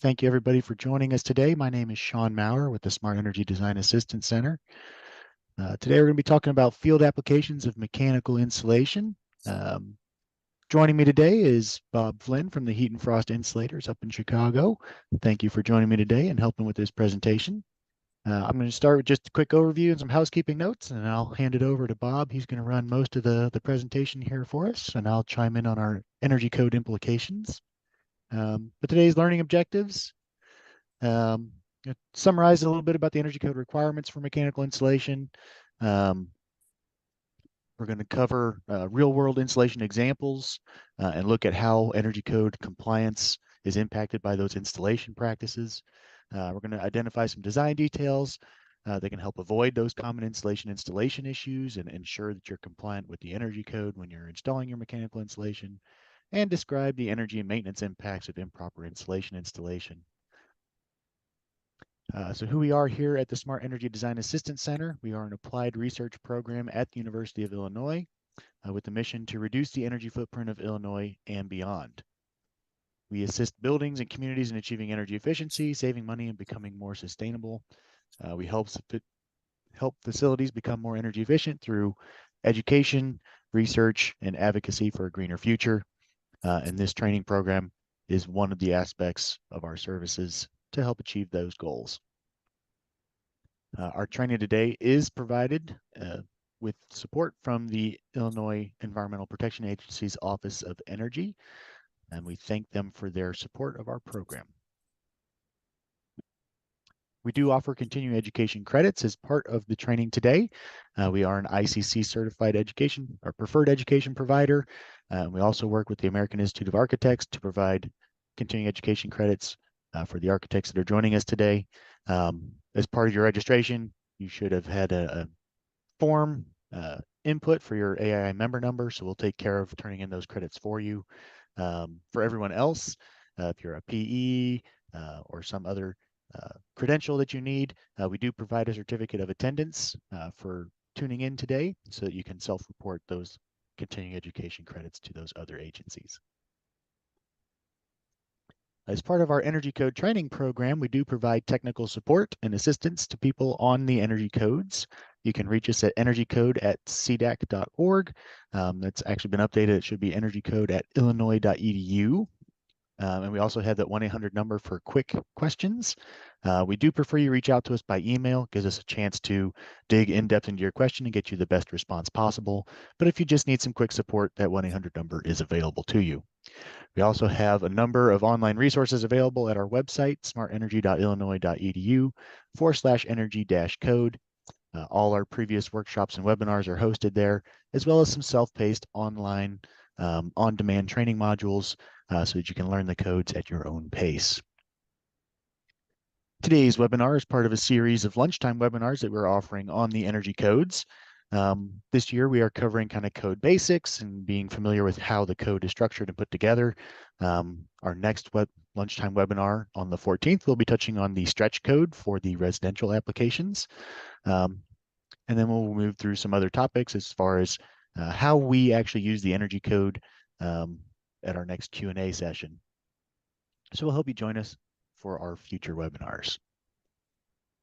Thank you everybody for joining us today. My name is Sean Maurer with the Smart Energy Design Assistance Center. Today we're going to be talking about field applications of mechanical insulation. Joining me today is Bob Flynn from the Heat and Frost Insulators up in Chicago. Thank you for joining me today and helping with this presentation. I'm going to start with just a quick overview and some housekeeping notes, and I'll hand it over to Bob. He's going to run most of the presentation here for us, and I'll chime in on our energy code implications. But today's learning objectives, summarize a little bit about the energy code requirements for mechanical insulation. We're going to cover real-world installation examples and look at how energy code compliance is impacted by those installation practices. We're going to identify some design details that can help avoid those common installation issues and ensure that you're compliant with the energy code when you're installing your mechanical insulation, and describe the energy and maintenance impacts of improper installation. So who we are here at the Smart Energy Design Assistance Center. We are an applied research program at the University of Illinois with the mission to reduce the energy footprint of Illinois and beyond. We assist buildings and communities in achieving energy efficiency, saving money, and becoming more sustainable. We help facilities become more energy efficient through education, research, and advocacy for a greener future. And this training program is one of the aspects of our services to help achieve those goals. Our training today is provided with support from the Illinois Environmental Protection Agency's Office of Energy, and we thank them for their support of our program. We do offer continuing education credits as part of the training today. We are an ICC certified education or preferred education provider. We also work with the American Institute of Architects to provide continuing education credits for the architects that are joining us today. As part of your registration, you should have had a form input for your AII member number, so we'll take care of turning in those credits for you. For everyone else, if you're a PE or some other credential that you need, we do provide a certificate of attendance for tuning in today so that you can self-report those continuing education credits to those other agencies. As part of our energy code training program, we do provide technical support and assistance to people on the energy codes. You can reach us at energycode@sedac.org. That's actually been updated. It should be energycode@illinois.edu. And we also have that 1-800 number for quick questions. We do prefer you reach out to us by email. It gives us a chance to dig in depth into your question and get you the best response possible. But if you just need some quick support, that 1-800 number is available to you. We also have a number of online resources available at our website, smartenergy.illinois.edu/energy-code. All our previous workshops and webinars are hosted there, as well as some self-paced online on-demand training modules so that you can learn the codes at your own pace. Today's webinar is part of a series of lunchtime webinars that we're offering on the energy codes. This year we are covering kind of code basics and being familiar with how the code is structured and put together. Our next lunchtime webinar on the 14th, we'll be touching on the stretch code for the residential applications. And then we'll move through some other topics as far as how we actually use the energy code at our next Q&A session. So we'll hope you join us for our future webinars.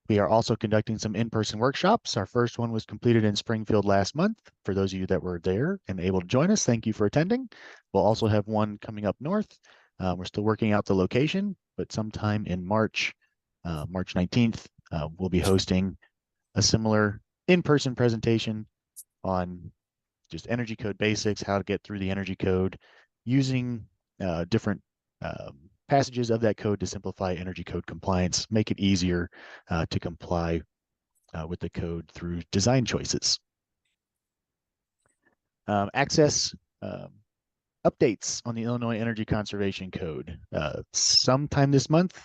We are also conducting some in-person workshops. Our first one was completed in Springfield last month. For those of you that were there and able to join us, thank you for attending. We'll also have one coming up north. We're still working out the location, but sometime in March 19th, we'll be hosting a similar in-person presentation on just energy code basics, how to get through the energy code, using different passages of that code to simplify energy code compliance, make it easier to comply with the code through design choices. Access updates on the Illinois Energy Conservation Code. Sometime this month,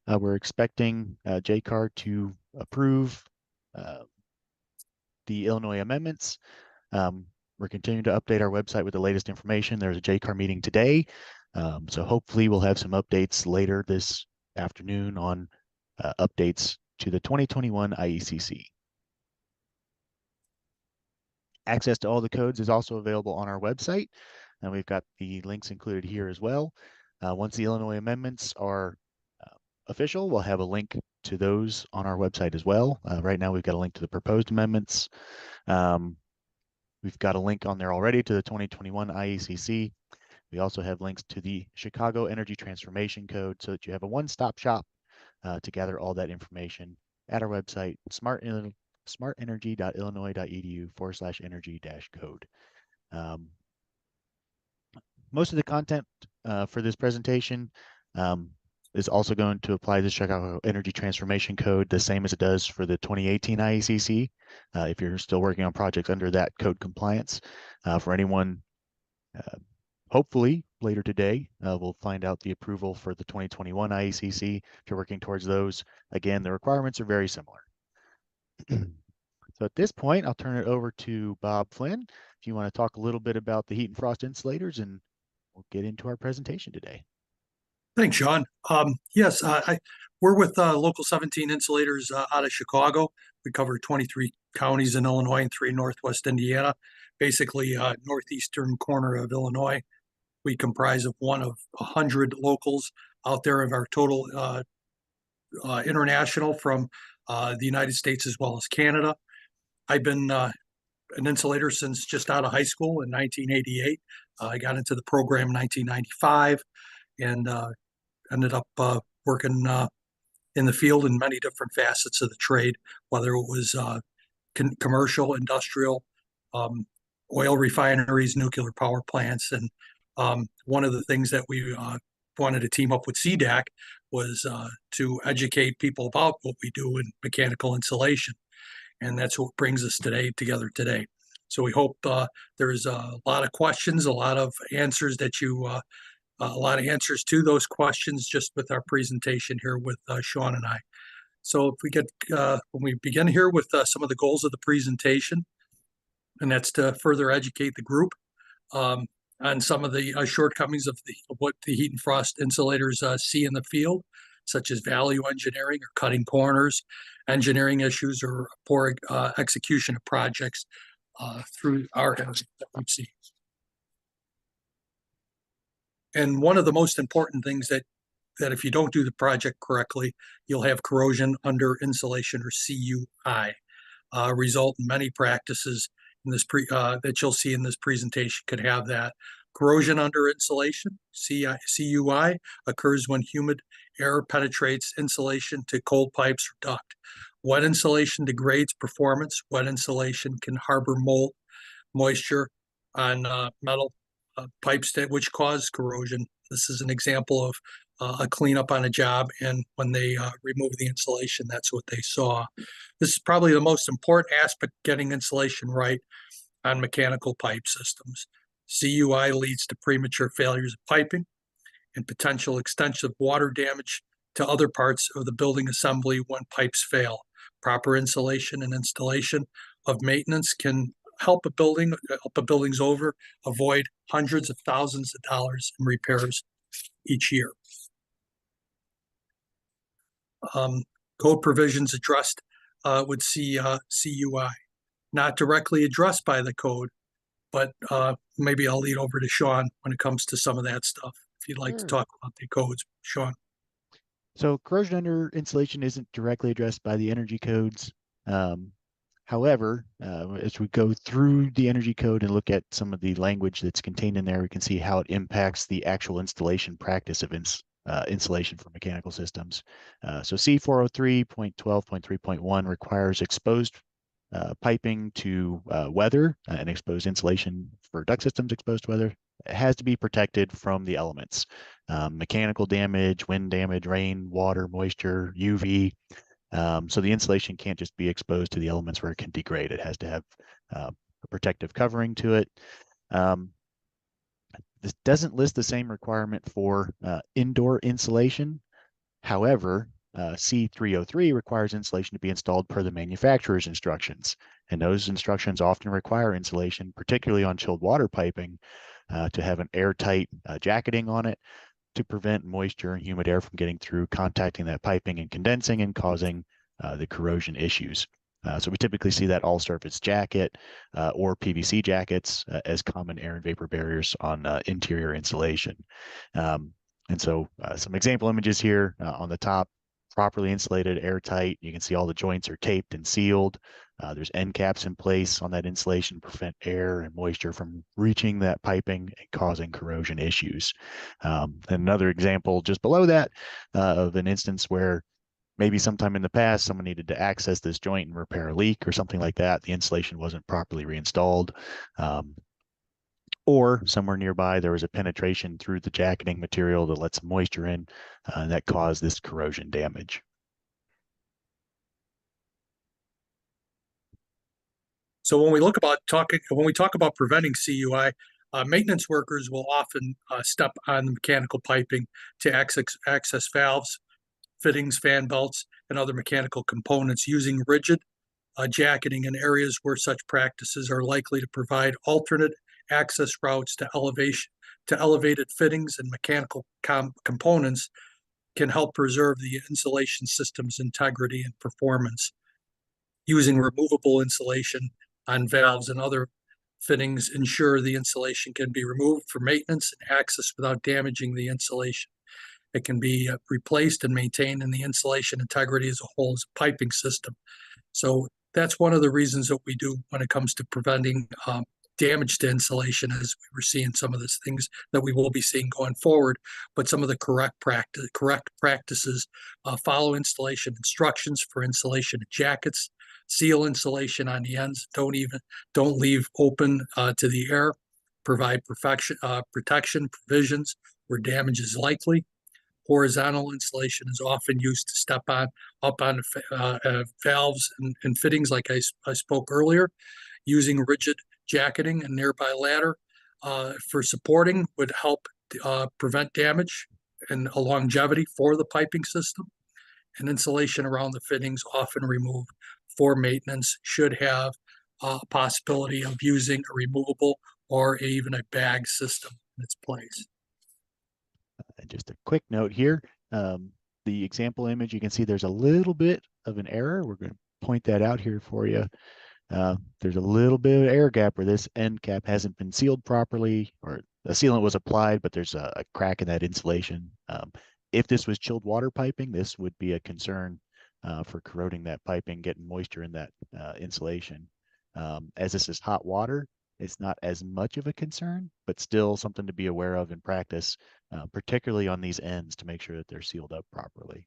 we're expecting JCAR to approve the Illinois amendments. We're continuing to update our website with the latest information. There's a JCAR meeting today. So hopefully we'll have some updates later this afternoon on updates to the 2021 IECC. Access to all the codes is also available on our website, and we've got the links included here as well. Once the Illinois amendments are official, we'll have a link to those on our website as well. Right now, we've got a link to the proposed amendments. We've got a link on there already to the 2021 IECC. We also have links to the Chicago Energy Transformation Code so that you have a one-stop shop to gather all that information at our website, smartenergy.illinois.edu/energy-code. Most of the content for this presentation is also going to apply the Chicago Energy Transformation Code the same as it does for the 2018 IECC. If you're still working on projects under that code compliance, for anyone, hopefully later today, we'll find out the approval for the 2021 IECC. If you're working towards those, again, the requirements are very similar. So at this point, I'll turn it over to Bob Flynn. If you want to talk a little bit about the heat and frost insulators, and we'll get into our presentation today. Thanks, Sean. Yes, we're with Local 17 Insulators out of Chicago. We cover 23 counties in Illinois and 3 Northwest Indiana, basically northeastern corner of Illinois. We comprise of one of 100 locals out there of our total international from the United States as well as Canada. I've been an insulator since just out of high school in 1988. I got into the program in 1995 and ended up working in the field in many different facets of the trade, whether it was commercial, industrial, oil refineries, nuclear power plants. And one of the things that we wanted to team up with SEDAC was to educate people about what we do in mechanical insulation. And that's what brings us together today. So we hope there's a lot of questions, a lot of answers to those questions just with our presentation here with Sean and I. So if we get, when we begin here with some of the goals of the presentation, and that's to further educate the group on some of the shortcomings of what the heat and frost insulators see in the field, such as value engineering or cutting corners, engineering issues, or poor execution of projects through our areas that we see. And one of the most important things that if you don't do the project correctly, you'll have corrosion under insulation, or CUI. Result in many practices in this that you'll see in this presentation could have that. Corrosion under insulation, CUI, occurs when humid air penetrates insulation to cold pipes or duct. Wet insulation degrades performance. Wet insulation can harbor mold, moisture on metal pipes which cause corrosion. This is an example of a cleanup on a job, and when they removed the insulation, that's what they saw. This is probably the most important aspect, getting insulation right on mechanical pipe systems. CUI leads to premature failures of piping and potential extensive water damage to other parts of the building assembly when pipes fail. Proper insulation and installation of maintenance can help a building's owner avoid hundreds of thousands of dollars in repairs each year. Code provisions addressed with CUI, not directly addressed by the code, but maybe I'll lead over to Sean when it comes to some of that stuff, if you'd like to talk about the codes, Sean. So corrosion under insulation isn't directly addressed by the energy codes. However, as we go through the energy code and look at some of the language that's contained in there, we can see how it impacts the actual installation practice of insulation for mechanical systems. So C403.12.3.1 requires exposed piping to weather and exposed insulation for duct systems exposed to weather. It has to be protected from the elements, mechanical damage, wind damage, rain, water, moisture, UV. So the insulation can't just be exposed to the elements where it can degrade. It has to have a protective covering to it. This doesn't list the same requirement for indoor insulation. However, C303 requires insulation to be installed per the manufacturer's instructions. And those instructions often require insulation, particularly on chilled water piping, to have an airtight jacketing on it to prevent moisture and humid air from getting through, contacting that piping and condensing and causing the corrosion issues. So we typically see that all-surface jacket or PVC jackets as common air and vapor barriers on interior insulation. And And so some example images here on the top, properly insulated, airtight. You can see all the joints are taped and sealed. There's end caps in place on that insulation to prevent air and moisture from reaching that piping and causing corrosion issues. Another example just below that of an instance where maybe sometime in the past someone needed to access this joint and repair a leak or something like that. The insulation wasn't properly reinstalled. Or somewhere nearby there was a penetration through the jacketing material that lets moisture in, and that caused this corrosion damage. So when we talk about preventing CUI, maintenance workers will often step on the mechanical piping to access valves, fittings, fan belts, and other mechanical components using rigid jacketing in areas where such practices are likely to provide alternate access routes to elevated fittings and mechanical components can help preserve the insulation system's integrity and performance. Using removable insulation on valves and other fittings ensure the insulation can be removed for maintenance and access without damaging the insulation. It can be replaced and maintained, and the insulation integrity as a whole as a piping system. So that's one of the reasons that we do when it comes to preventing damage to insulation, as we were seeing some of these things that we will be seeing going forward. But some of the correct practices follow installation instructions for insulation jackets, seal insulation on the ends, don't leave open to the air, provide protection provisions where damage is likely. Horizontal insulation is often used to step up on valves and fittings, like I spoke earlier. Using rigid jacketing and nearby ladder for supporting would help prevent damage and a longevity for the piping system. And insulation around the fittings, often removed for maintenance, should have a possibility of using a removable or even a bag system in its place. Just a quick note here. The example image, you can see there's a little bit of an error. We're going to point that out here for you. There's a little bit of air gap where this end cap hasn't been sealed properly, or the sealant was applied, but there's a crack in that insulation. If this was chilled water piping, this would be a concern for corroding that piping, getting moisture in that insulation. As this is hot water, it's not as much of a concern, but still something to be aware of in practice, particularly on these ends, to make sure that they're sealed up properly.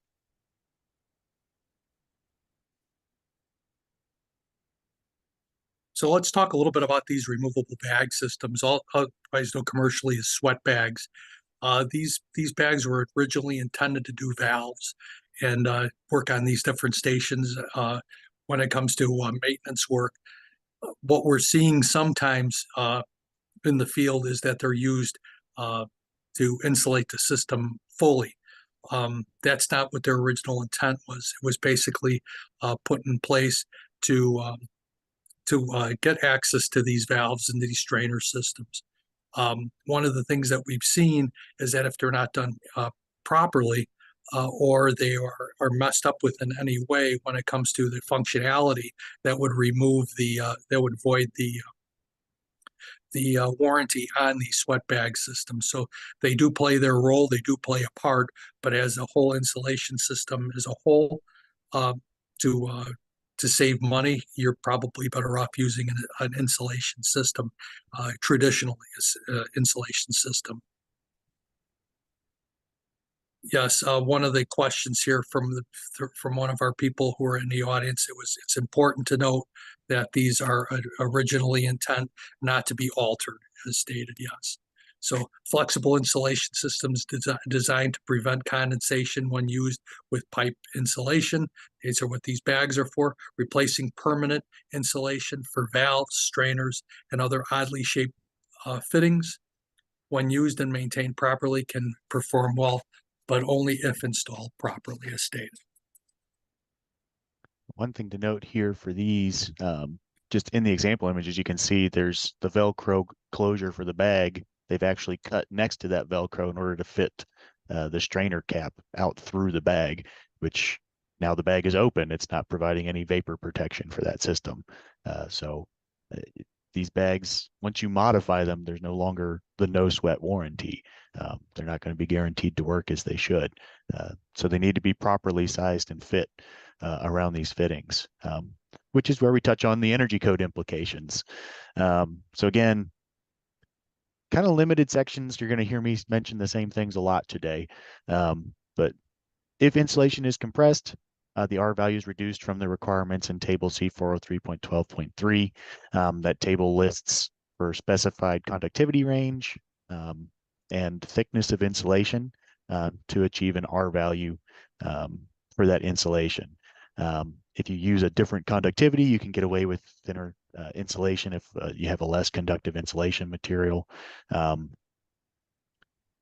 So let's talk a little bit about these removable bag systems, otherwise known commercially as sweat bags. These bags were originally intended to do valves and work on these different stations when it comes to maintenance work. What we're seeing sometimes in the field is that they're used to insulate the system fully. That's not what their original intent was. It was basically put in place to get access to these valves and these strainer systems. One of the things that we've seen is that if they're not done properly or they are messed up with in any way when it comes to the functionality, that would remove that would void the warranty on the sweat bag system. So they do play their role, they do play a part, but as a whole insulation system as a whole, to save money, you're probably better off using an insulation system, traditionally insulation system. Yes, one of the questions here from one of our people who are in the audience, it's important to note that these are originally intent not to be altered, as stated. Yes. So flexible insulation systems designed to prevent condensation when used with pipe insulation. These are what these bags are for, replacing permanent insulation for valves, strainers, and other oddly shaped fittings. When used and maintained properly, can perform well, but only if installed properly, as stated. One thing to note here for these, just in the example images, you can see there's the Velcro closure for the bag. They've actually cut next to that Velcro in order to fit the strainer cap out through the bag, which now the bag is open. It's not providing any vapor protection for that system. So these bags, once you modify them, there's no longer the no sweat warranty. They're not going to be guaranteed to work as they should. So they need to be properly sized and fit around these fittings, which is where we touch on the energy code implications. So again, kind of limited sections. You're going to hear me mention the same things a lot today. But if insulation is compressed, the R value is reduced from the requirements in Table C403.12.3. That table lists for specified conductivity range and thickness of insulation to achieve an R value for that insulation. If you use a different conductivity, you can get away with thinner insulation if you have a less conductive insulation material.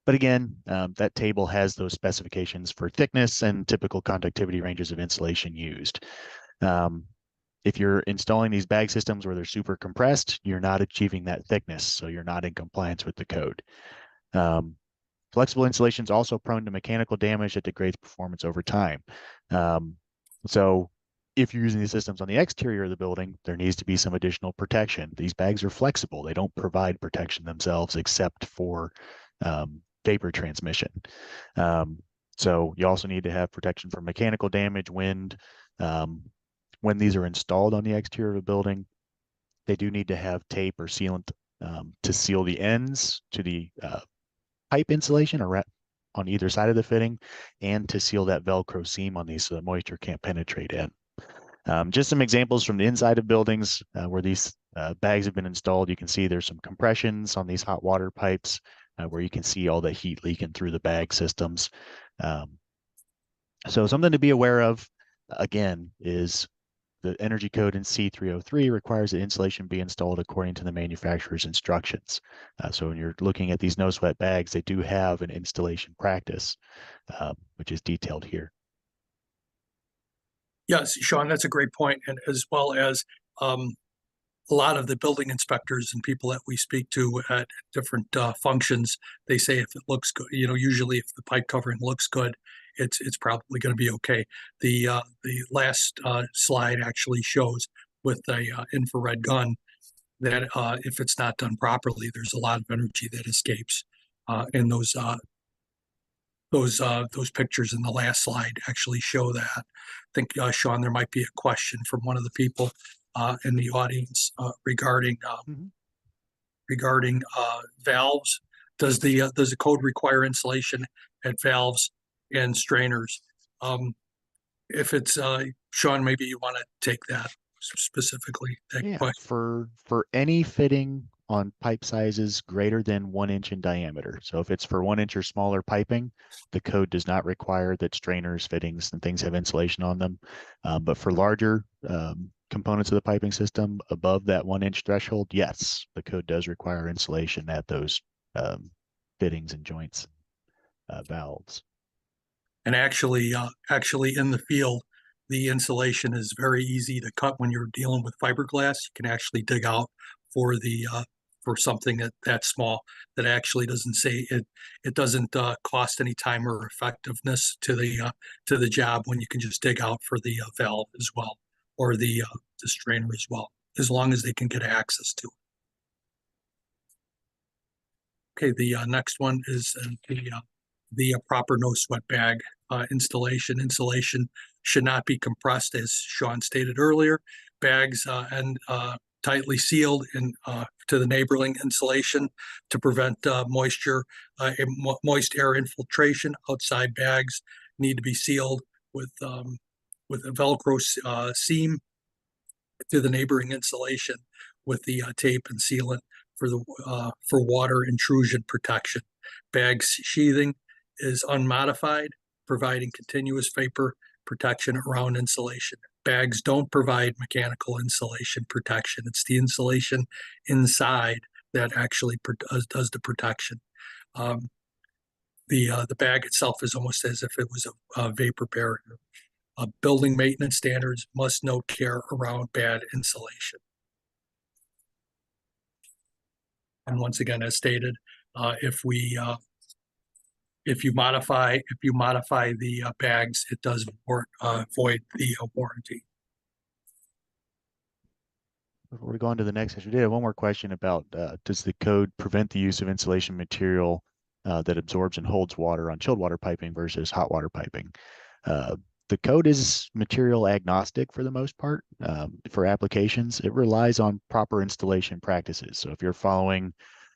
But again, that table has those specifications for thickness and typical conductivity ranges of insulation used. If you're installing these bag systems where they're super compressed, you're not achieving that thickness, so you're not in compliance with the code. Flexible insulation is also prone to mechanical damage that degrades performance over time. So if you're using these systems on the exterior of the building, there needs to be some additional protection. These bags are flexible. They don't provide protection themselves except for vapor transmission. So you also need to have protection from mechanical damage, wind. When these are installed on the exterior of a building, they do need to have tape or sealant to seal the ends to the pipe insulation or on either side of the fitting, and to seal that Velcro seam on these so that moisture can't penetrate in. Just some examples from the inside of buildings where these bags have been installed. You can see there's some compressions on these hot water pipes where you can see all the heat leaking through the bag systems. So something to be aware of, again, is the energy code in C303 requires that insulation be installed according to the manufacturer's instructions. So when you're looking at these no sweat bags, they do have an installation practice, which is detailed here. Yes, Sean, that's a great point. And as well as a lot of the building inspectors and people that we speak to at different functions, they say if it looks good, usually if the pipe covering looks good, it's probably going to be okay. The last slide actually shows with a infrared gun that if it's not done properly, there's a lot of energy that escapes. And those pictures in the last slide actually show that. I think, Sean, there might be a question from one of the people in the audience regarding valves. Does the code require insulation at valves and strainers? If it's Sean, maybe you want to take that specifically. That question. For any fitting on pipe sizes greater than 1 inch in diameter. So if it's for 1 inch or smaller piping, the code does not require that strainers, fittings, and things have insulation on them. But for larger components of the piping system above that 1 inch threshold, yes, the code does require insulation at those fittings and joints, valves. And actually in the field, the insulation is very easy to cut when you're dealing with fiberglass. You can actually dig out for the for something that small that actually doesn't say it. It doesn't cost any time or effectiveness to the job when you can just dig out for the valve as well, or the strainer as well, as long as they can get access to it. Okay, the next one is the proper no sweat bag installation. Insulation should not be compressed, as Sean stated earlier. Bags and tightly sealed to the neighboring insulation to prevent moist air infiltration. Outside bags need to be sealed with a Velcro seam to the neighboring insulation with the tape and sealant for water intrusion protection. Bag sheathing is unmodified, providing continuous vapor protection around insulation. Bags don't provide mechanical insulation protection. It's the insulation inside that actually does the protection. The bag itself is almost as if it was a vapor barrier. Building maintenance standards must note care around bad insulation. And once again, as stated, if you modify the bags, it does void the warranty. before we go on to the next issue, we did have one more question about does the code prevent the use of insulation material that absorbs and holds water on chilled water piping versus hot water piping? Uh, the code is material agnostic for the most part. For applications, it relies on proper installation practices. So if you're following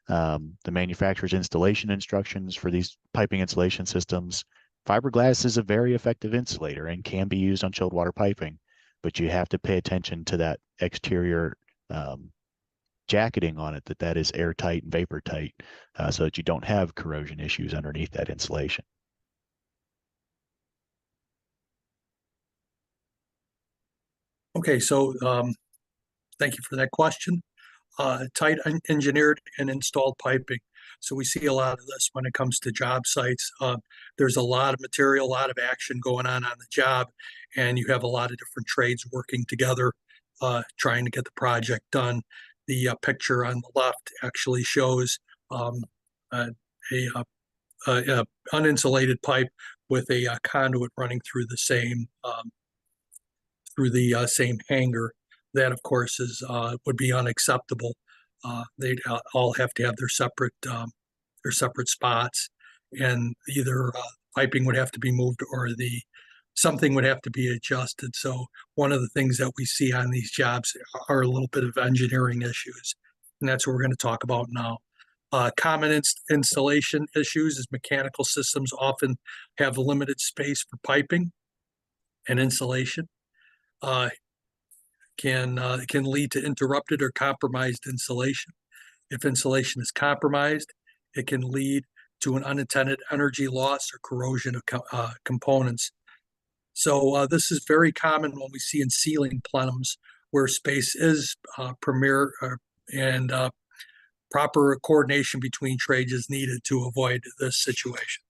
the manufacturer's installation instructions for these piping insulation systems, fiberglass is a very effective insulator and can be used on chilled water piping, but you have to pay attention to that exterior um, jacketing on it, that is airtight and vapor tight, so that you don't have corrosion issues underneath that insulation. Okay, so thank you for that question. Tight engineered and installed piping. So we see a lot of this when it comes to job sites. There's a lot of material, a lot of action going on the job, and you have a lot of different trades working together, trying to get the project done. The picture on the left actually shows a, a uninsulated pipe with a conduit running through the same hanger. That, of course, is would be unacceptable. They'd all have to have their separate spots, and either piping would have to be moved or the something would have to be adjusted. So one of the things that we see on these jobs are a little bit of engineering issues, and that's what we're going to talk about now. Common installation issues is mechanical systems often have limited space for piping and insulation. Can lead to interrupted or compromised insulation. If insulation is compromised, it can lead to an unintended energy loss or corrosion of components. So this is very common when we see in ceiling plenums where space is premier and proper coordination between trades is needed to avoid this situation.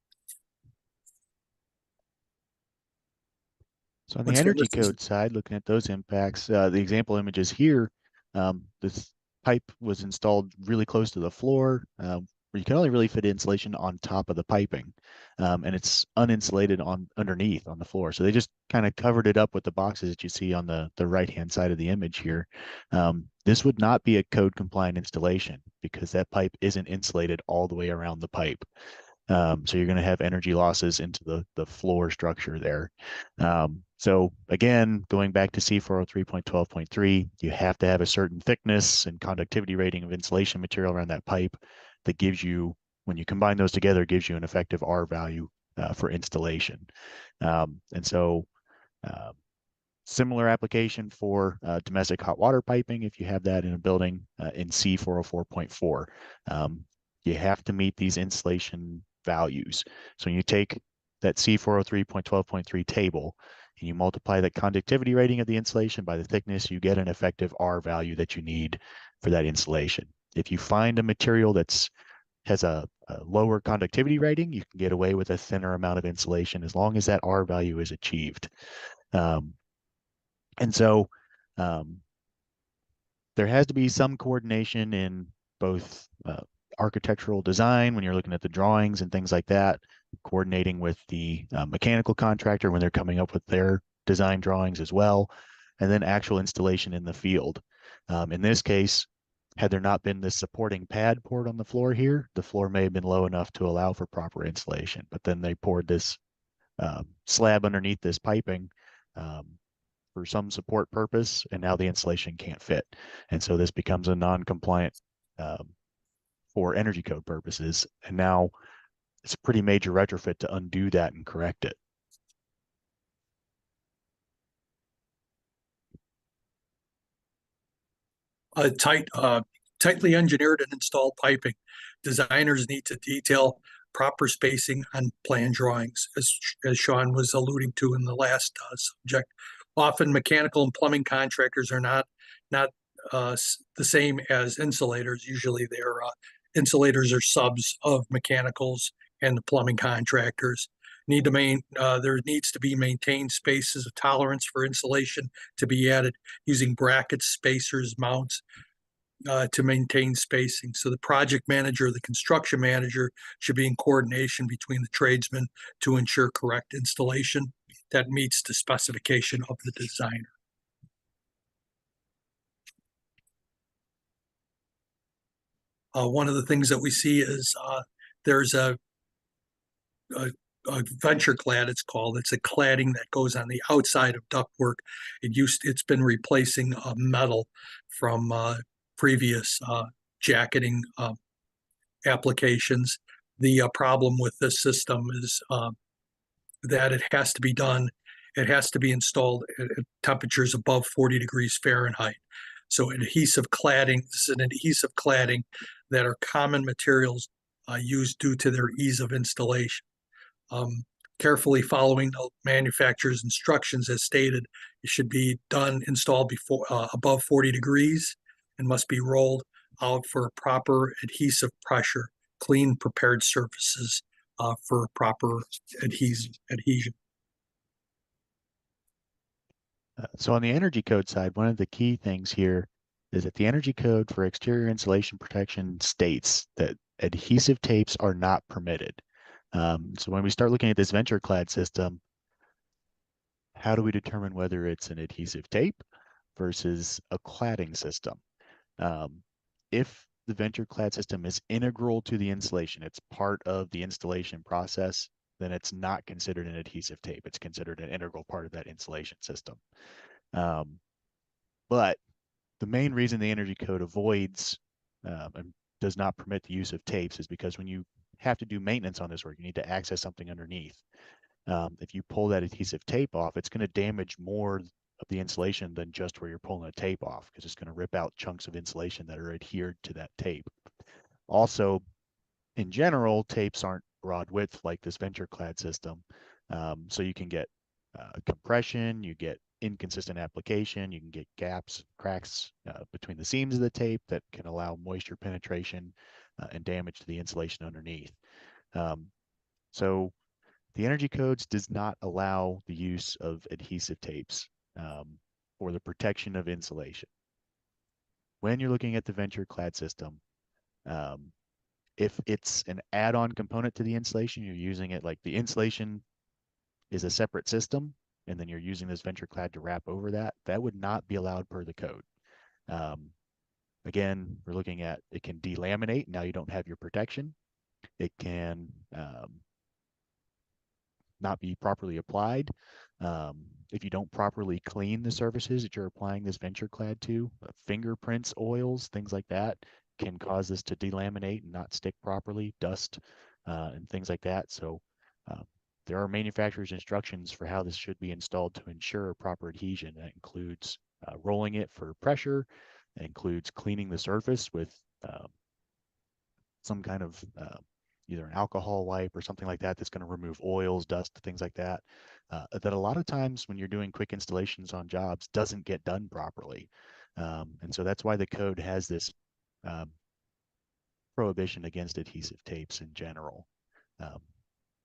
So on the energy code side, looking at those impacts, the example images here, this pipe was installed really close to the floor, where you can only really fit insulation on top of the piping, and it's uninsulated underneath on the floor. So they just kind of covered it up with the boxes that you see on the right-hand side of the image here. This would not be a code compliant installation because that pipe isn't insulated all the way around the pipe. So you're going to have energy losses into the floor structure there. So again, going back to C403.12.3, you have to have a certain thickness and conductivity rating of insulation material around that pipe that gives you, when you combine those together, gives you an effective R value for installation. And so similar application for domestic hot water piping, if you have that in a building in C404.4. You have to meet these insulation values. So when you take that C403.12.3 table and you multiply the conductivity rating of the insulation by the thickness, you get an effective R value that you need for that insulation. If you find a material has a lower conductivity rating, you can get away with a thinner amount of insulation as long as that R value is achieved. And so there has to be some coordination in both architectural design when you're looking at the drawings and things like that, coordinating with the mechanical contractor when they're coming up with their design drawings as well, and then actual installation in the field. In this case, had there not been this supporting pad poured on the floor here, the floor may have been low enough to allow for proper insulation, but then they poured this slab underneath this piping for some support purpose, and now the insulation can't fit. And so this becomes a non-compliant for energy code purposes. And now it's a pretty major retrofit to undo that and correct it. Tightly engineered and installed piping. Designers need to detail proper spacing on plan drawings, as Sean was alluding to in the last subject. Often mechanical and plumbing contractors are not the same as insulators. Usually they're insulators are subs of mechanicals and the plumbing contractors. There needs to be maintained spaces of tolerance for insulation to be added using brackets, spacers, mounts to maintain spacing. So the project manager, the construction manager should be in coordination between the tradesmen to ensure correct installation that meets the specification of the designer. One of the things that we see is there's a, a venture clad, it's called. It's a cladding that goes on the outside of ductwork. It's been replacing metal from previous jacketing applications. The problem with this system is that it has to be done. It has to be installed at temperatures above 40 degrees Fahrenheit. So adhesive cladding, this is an adhesive cladding that are common materials used due to their ease of installation. Carefully following the manufacturer's instructions as stated, it should be installed before above 40 degrees and must be rolled out for proper adhesive pressure, clean prepared surfaces for proper adhesion. So on the energy code side, one of the key things here is that the energy code for exterior insulation protection states that adhesive tapes are not permitted. So when we start looking at this venture clad system, how do we determine whether it's an adhesive tape versus a cladding system? If the venture clad system is integral to the installation, it's part of the installation process, then it's not considered an adhesive tape. It's considered an integral part of that insulation system. But the main reason the energy code avoids and does not permit the use of tapes is because when you have to do maintenance on this work, you need to access something underneath. If you pull that adhesive tape off, it's going to damage more of the insulation than just where you're pulling a tape off, because it's going to rip out chunks of insulation that are adhered to that tape. Also, in general, tapes aren't broad width like this venture clad system. So you can get compression, you get inconsistent application, you can get gaps, cracks between the seams of the tape that can allow moisture penetration and damage to the insulation underneath. So the energy codes does not allow the use of adhesive tapes for the protection of insulation. When you're looking at the venture clad system, if it's an add-on component to the insulation, you're using it like the insulation is a separate system, and then you're using this venture clad to wrap over that, that would not be allowed per the code. Again, we're looking at it can delaminate. Now you don't have your protection. It can not be properly applied. If you don't properly clean the surfaces that you're applying this venture clad to, fingerprints, oils, things like that can cause this to delaminate and not stick properly, dust and things like that. So there are manufacturer's instructions for how this should be installed to ensure proper adhesion. That includes rolling it for pressure. It includes cleaning the surface with some kind of either an alcohol wipe or something like that that's going to remove oils, dust, things like that. That a lot of times when you're doing quick installations on jobs doesn't get done properly. And so that's why the code has this prohibition against adhesive tapes in general.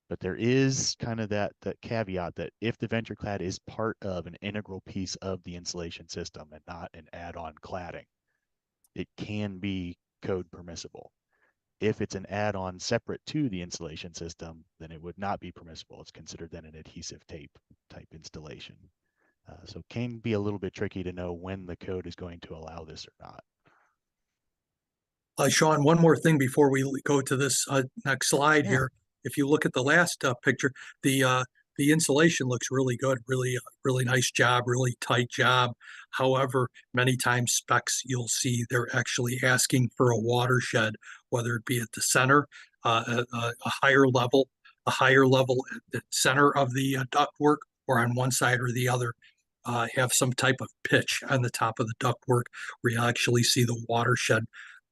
But there is kind of that caveat that if the venture clad is part of an integral piece of the insulation system and not an add-on cladding, it can be code permissible. If it's an add-on separate to the insulation system, then it would not be permissible. It's considered then an adhesive tape type installation. So it can be a little bit tricky to know when the code is going to allow this or not. Sean, one more thing before we go to this next slide here. If you look at the last picture, the insulation looks really good, really nice job, really tight job. However, many times specs you'll see they're actually asking for a watershed, whether it be at the center, a higher level at the center of the ductwork, or on one side or the other. Have some type of pitch on the top of the ductwork where you actually see the watershed,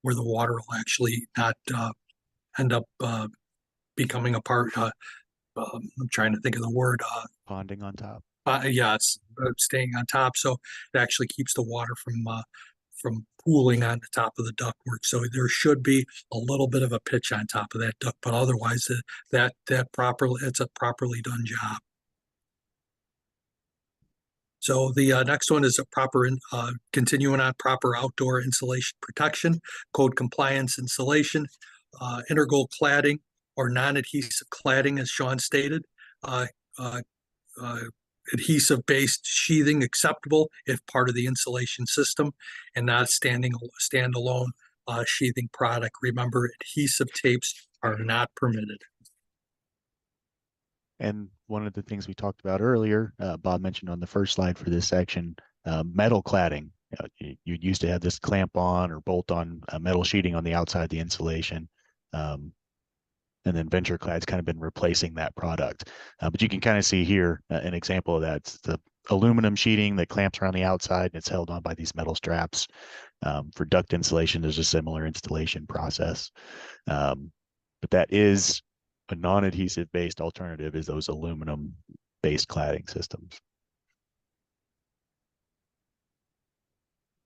where the water will actually not end up becoming a part. I'm trying to think of the word. Ponding on top. Yeah, it's staying on top, so it actually keeps the water from pooling on the top of the ductwork. So there should be a little bit of a pitch on top of that duct, but otherwise, it's a properly done job. So the next one is a continuing on proper outdoor insulation protection, code compliance insulation, integral cladding or non-adhesive cladding, as Sean stated, adhesive-based sheathing acceptable if part of the insulation system and not standalone sheathing product. Remember, adhesive tapes are not permitted. And one of the things we talked about earlier, Bob mentioned on the first slide for this section, metal cladding. You used to have this clamp on or bolt on metal sheeting on the outside of the insulation. And then Venture Clad's kind of been replacing that product. But you can kind of see here an example of that. It's the aluminum sheeting that clamps around the outside and it's held on by these metal straps. For duct insulation, there's a similar installation process. But that is a non-adhesive based alternative, is those aluminum based cladding systems.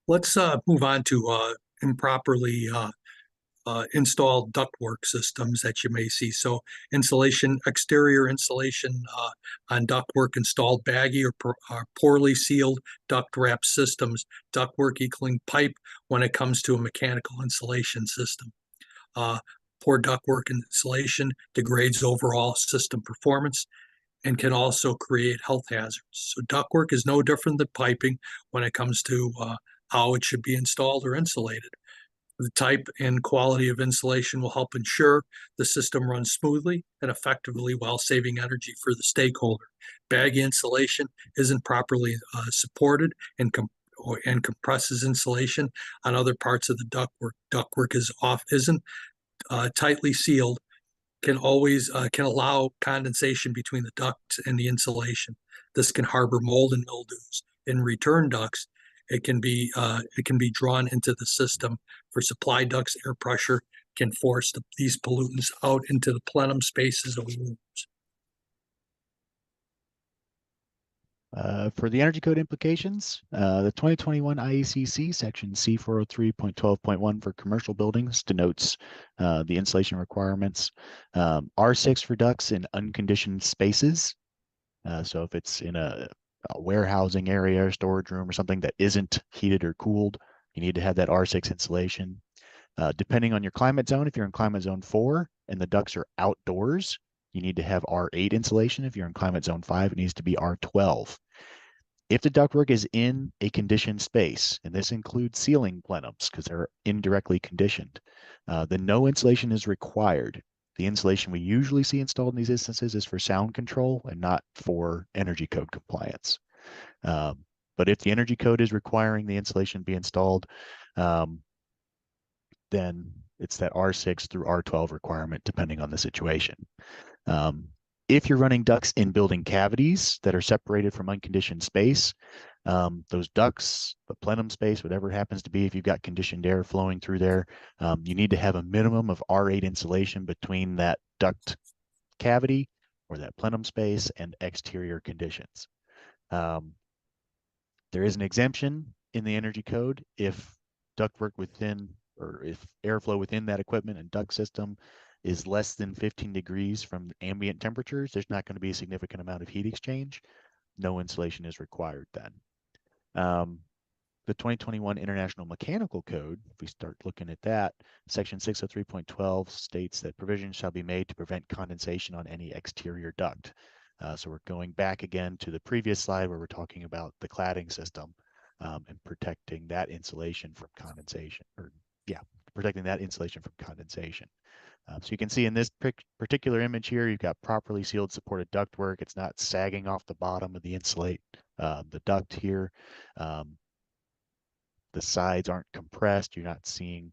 Let's move on to improperly installed ductwork systems that you may see. So insulation, exterior insulation on ductwork installed baggy or poorly sealed duct wrap systems, ductwork equaling pipe when it comes to a mechanical insulation system. Poor ductwork insulation degrades overall system performance and can also create health hazards. So ductwork is no different than piping when it comes to how it should be installed or insulated. The type and quality of insulation will help ensure the system runs smoothly and effectively while saving energy for the stakeholder. Baggy insulation isn't properly supported and compresses insulation on other parts of the ductwork. Ductwork isn't tightly sealed, can allow condensation between the ducts and the insulation. This can harbor mold and mildews. In return ducts, it can be drawn into the system. For supply ducts, air pressure can force these pollutants out into the plenum spaces of rooms. For the energy code implications, the 2021 IECC section C403.12.1 for commercial buildings denotes the insulation requirements. R6 for ducts in unconditioned spaces. So if it's in a warehousing area, storage room, or something that isn't heated or cooled, you need to have that R6 insulation. Depending on your climate zone, if you're in climate zone 4 and the ducts are outdoors, you need to have R8 insulation. If you're in climate zone 5, it needs to be R12. If the ductwork is in a conditioned space, and this includes ceiling plenums because they're indirectly conditioned, then no insulation is required. The insulation we usually see installed in these instances is for sound control and not for energy code compliance. But if the energy code is requiring the insulation be installed, then it's that R6 through R12 requirement, depending on the situation. If you're running ducts in building cavities that are separated from unconditioned space, those ducts, the plenum space, whatever it happens to be, if you've got conditioned air flowing through there, you need to have a minimum of R8 insulation between that duct cavity or that plenum space and exterior conditions. There is an exemption in the energy code if ductwork within, or if airflow within that equipment and duct system is less than 15 degrees from ambient temperatures, there's not going to be a significant amount of heat exchange. No insulation is required then. The 2021 International Mechanical Code, if we start looking at that, section 603.12 states that provisions shall be made to prevent condensation on any exterior duct. So we're going back again to the previous slide where we're talking about the cladding system and protecting that insulation from condensation, protecting that insulation from condensation. So you can see in this particular image here, you've got properly sealed supported ductwork. It's not sagging off the bottom of the the duct here. The sides aren't compressed. You're not seeing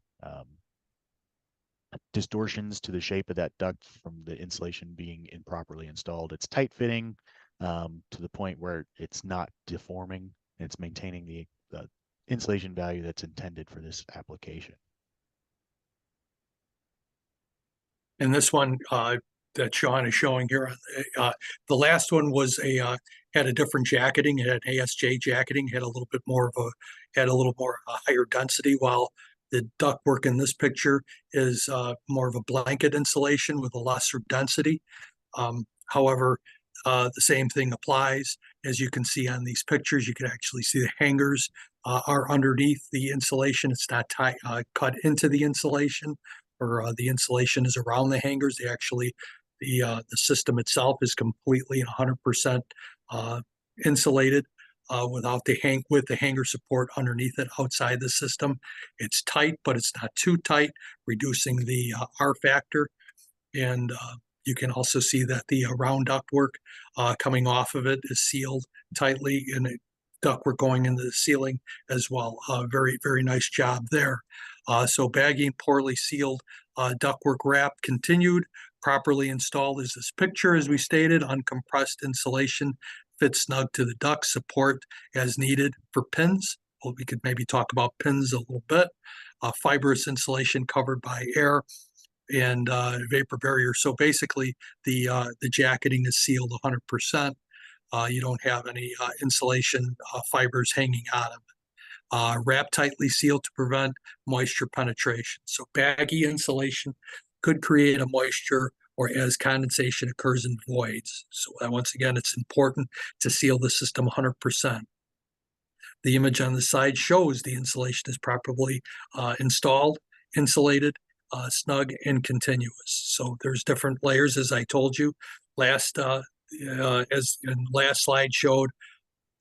distortions to the shape of that duct from the insulation being improperly installed. It's tight fitting to the point where it's not deforming. It's maintaining the insulation value that's intended for this application. And this one that Sean is showing here, the last one was had a different jacketing. It had ASJ jacketing, had a little more higher density, while the ductwork in this picture is more of a blanket insulation with a lesser density. However, the same thing applies. As you can see on these pictures, you can actually see the hangers are underneath the insulation. It's not cut into the insulation, or the insulation is around the hangers. They actually, the system itself is completely 100% insulated. without the hanger support underneath it outside the system. It's tight, but it's not too tight, reducing the R factor. And you can also see that the round ductwork coming off of it is sealed tightly, and ductwork going into the ceiling as well. Very, very nice job there. So bagging poorly sealed ductwork wrap continued. Properly installed is this picture, as we stated. Uncompressed insulation fits snug to the duct, support as needed for pins. Well, we could maybe talk about pins a little bit. Fibrous insulation covered by air and vapor barrier. So basically, the jacketing is sealed 100%. You don't have any insulation fibers hanging out of it. Wrap tightly sealed to prevent moisture penetration. So baggy insulation could create a moisture or as condensation occurs in voids. So once again, it's important to seal the system 100%. The image on the side shows the insulation is properly installed, insulated, snug, and continuous. So there's different layers, as I told you. As in last slide showed,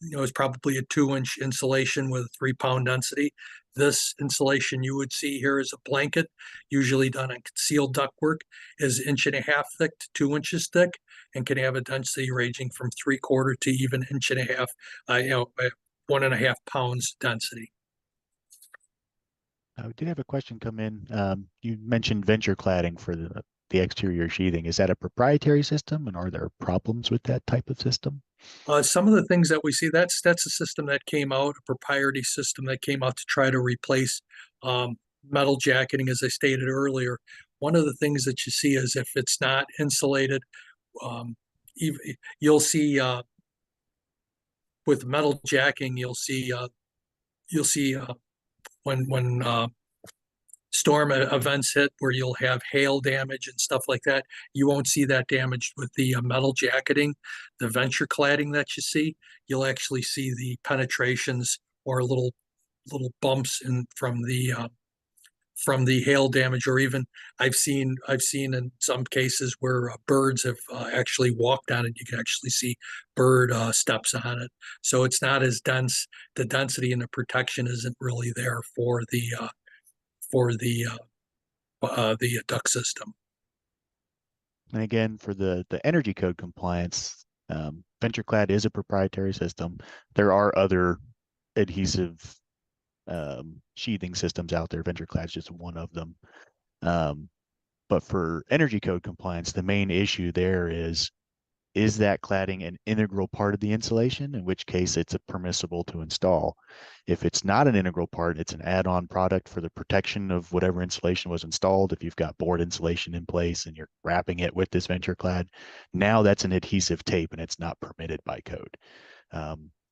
it's probably a 2-inch insulation with a 3-pound density. This insulation you would see here is a blanket, usually done on concealed ductwork, is 1.5 thick to 2 inches thick, and can have a density ranging from 3/4 to even 1.5 inches, 1.5 pounds density. We did have a question come in. You mentioned venture cladding for the exterior sheathing. Is that a proprietary system, and are there problems with that type of system? Some of the things that we see, that's a system that came out, a proprietary system that came out to try to replace metal jacketing, as I stated earlier. One of the things that you see is if it's not insulated, you'll see with metal jacking, you'll see when storm events hit where you'll have hail damage and stuff like that. You won't see that damage with the metal jacketing, the venture cladding that you see. You'll actually see the penetrations or little bumps in from the hail damage, or even I've seen in some cases where birds have actually walked on it. You can actually see bird steps on it. So it's not as dense. The density and the protection isn't really there for the duct system. And again, for the energy code compliance, VentureClad is a proprietary system. There are other adhesive sheathing systems out there. VentureClad is just one of them. But for energy code compliance, the main issue there is that cladding an integral part of the insulation, in which case it's permissible to install. If it's not an integral part, it's an add-on product for the protection of whatever insulation was installed. If you've got board insulation in place and you're wrapping it with this VentureClad, now that's an adhesive tape and it's not permitted by code.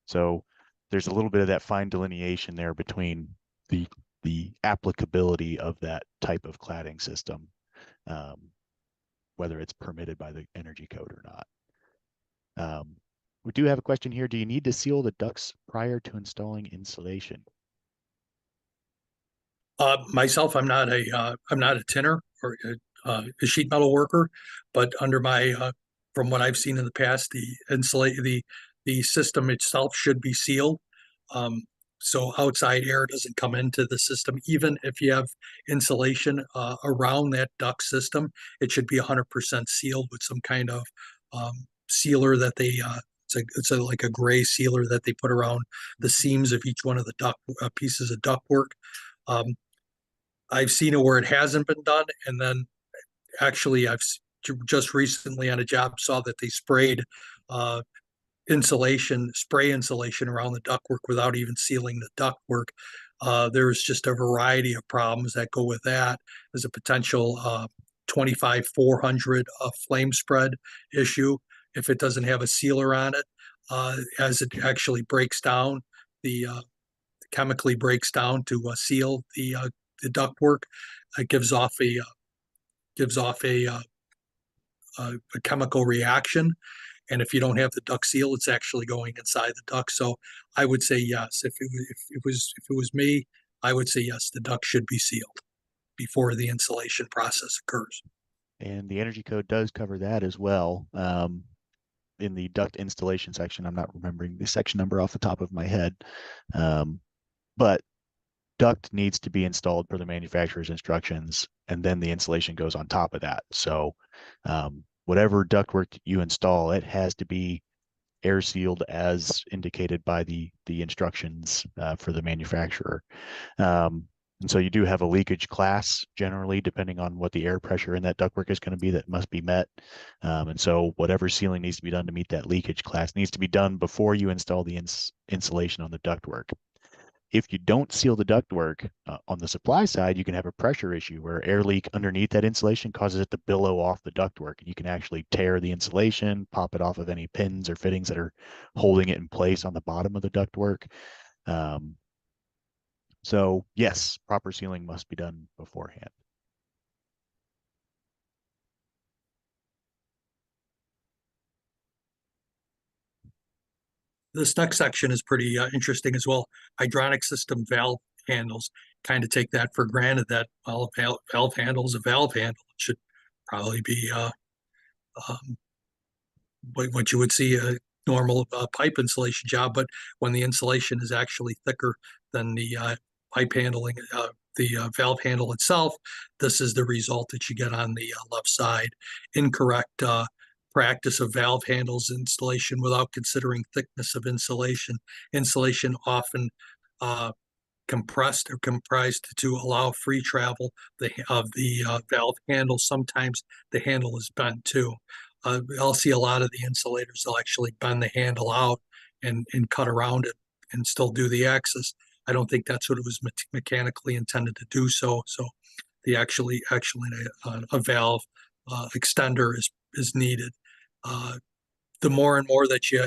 So there's a little bit of that fine delineation there between the applicability of that type of cladding system, whether it's permitted by the energy code or not. We do have a question here. Do you need to seal the ducts prior to installing insulation? Myself, I'm not a tinner or a sheet metal worker, but under my from what I've seen in the past, the system itself should be sealed. So outside air doesn't come into the system. Even if you have insulation around that duct system, it should be 100% sealed with some kind of sealer that they like a gray sealer that they put around the seams of each one of the duct pieces of ductwork. I've seen it where it hasn't been done, and then actually I've just recently on a job saw that they sprayed spray insulation around the ductwork without even sealing the ductwork. There's just a variety of problems that go with that. There's a potential 25-400 flame spread issue if it doesn't have a sealer on it. As it actually breaks down, the chemically breaks down to seal the ductwork. It gives off a chemical reaction. And if you don't have the duct seal, it's actually going inside the duct. So I would say yes. If it was me, I would say yes. The duct should be sealed before the insulation process occurs. And the energy code does cover that as well. in the duct installation section. I'm not remembering the section number off the top of my head, but duct needs to be installed per the manufacturer's instructions, and then the insulation goes on top of that. So whatever ductwork you install, it has to be air sealed as indicated by the instructions for the manufacturer. And so you do have a leakage class generally, depending on what the air pressure in that ductwork is going to be, that must be met. And so whatever sealing needs to be done to meet that leakage class needs to be done before you install the insulation on the ductwork. If you don't seal the ductwork on the supply side, you can have a pressure issue where air leak underneath that insulation causes it to billow off the ductwork. You can actually tear the insulation, pop it off of any pins or fittings that are holding it in place on the bottom of the ductwork. So yes, proper sealing must be done beforehand. This next section is pretty interesting as well. Hydronic system valve handles. Kind of take that for granted that, well, valve handle is a valve handle. It should probably be um, what you would see a normal pipe insulation job. But when the insulation is actually thicker than the pipe handling, the valve handle itself, this is the result that you get on the left side. Incorrect practice of valve handles installation without considering thickness of insulation. Insulation often compressed or comprised to allow free travel of the valve handle. Sometimes the handle is bent too. I'll see a lot of the insulators, they'll actually bend the handle out and cut around it and still do the axis. I don't think that's what it was mechanically intended to do. So the actually a valve extender is needed. The more and more that you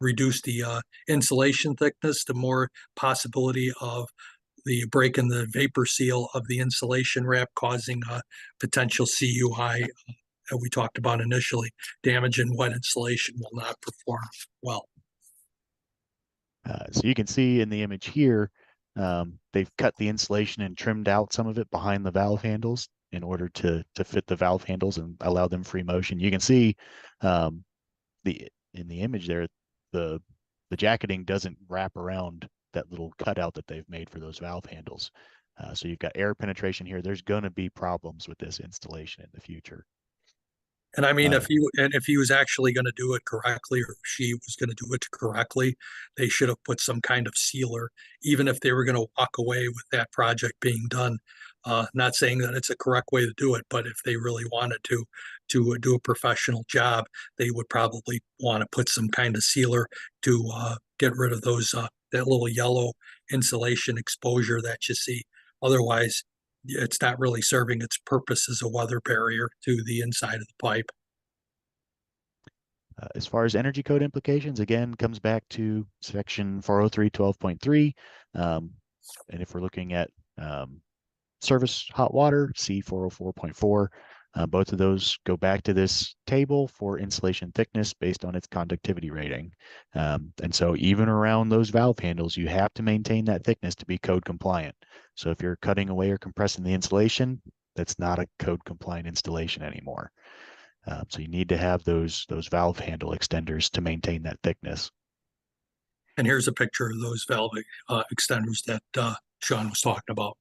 reduce the insulation thickness, the more possibility of the break in the vapor seal of the insulation wrap causing a potential CUI that we talked about initially. Damage in wet insulation will not perform well. So you can see in the image here, they've cut the insulation and trimmed out some of it behind the valve handles in order to fit the valve handles and allow them free motion. You can see in the image there, the jacketing doesn't wrap around that little cutout that they've made for those valve handles. So you've got air penetration here. There's going to be problems with this installation in the future. And I mean, if he was actually going to do it correctly, or she was going to do it correctly, they should have put some kind of sealer, even if they were going to walk away with that project being done. Not saying that it's a correct way to do it, but if they really wanted to do a professional job, they would probably want to put some kind of sealer to get rid of those that little yellow insulation exposure that you see. Otherwise, it's not really serving its purpose as a weather barrier to the inside of the pipe. As far as energy code implications, again, comes back to section 403.12.3. And if we're looking at service hot water, C404.4, both of those go back to this table for insulation thickness based on its conductivity rating. And so even around those valve handles, you have to maintain that thickness to be code compliant. So if you're cutting away or compressing the insulation, that's not a code compliant installation anymore. So you need to have those valve handle extenders to maintain that thickness. And here's a picture of those valve extenders that Sean was talking about.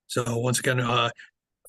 So once again,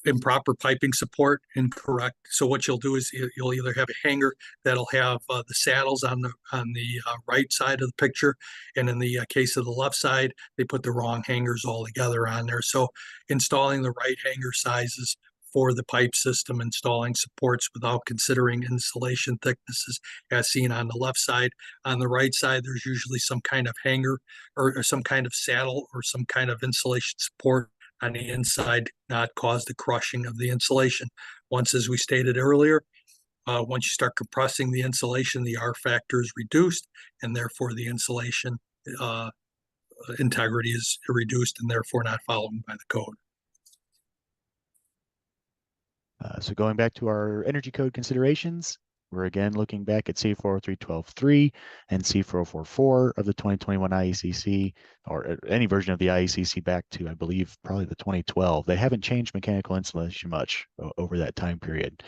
improper piping support, incorrect. So what you'll do is you'll either have a hanger that'll have the saddles on the right side of the picture, and in the case of the left side, they put the wrong hangers all together on there. So installing the right hanger sizes for the pipe system, installing supports without considering insulation thicknesses as seen on the left side. On the right side, there's usually some kind of hanger or some kind of saddle or some kind of insulation support on the inside, not cause the crushing of the insulation. Once, as we stated earlier, once you start compressing the insulation, the R factor is reduced, and therefore the insulation integrity is reduced and therefore not followed by the code. So going back to our energy code considerations, we're again looking back at C403.12.3 and C4044 of the 2021 IECC, or any version of the IECC back to, I believe, probably the 2012. They haven't changed mechanical insulation much over that time period.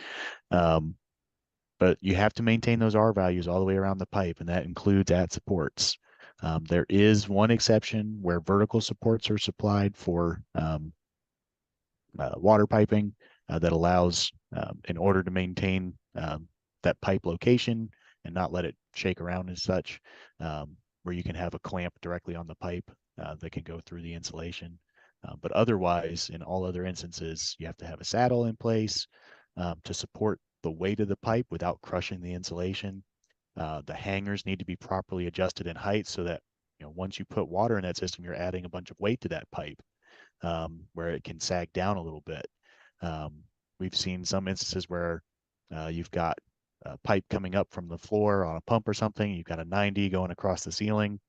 But you have to maintain those R values all the way around the pipe, and that includes at supports. There is one exception where vertical supports are supplied for water piping that allows, in order to maintain that pipe location and not let it shake around and such, where you can have a clamp directly on the pipe that can go through the insulation. But otherwise, in all other instances, you have to have a saddle in place to support the weight of the pipe without crushing the insulation. The hangers need to be properly adjusted in height so that, once you put water in that system, you're adding a bunch of weight to that pipe, where it can sag down a little bit. We've seen some instances where you've got a pipe coming up from the floor on a pump or something. You've got a 90 going across the ceiling,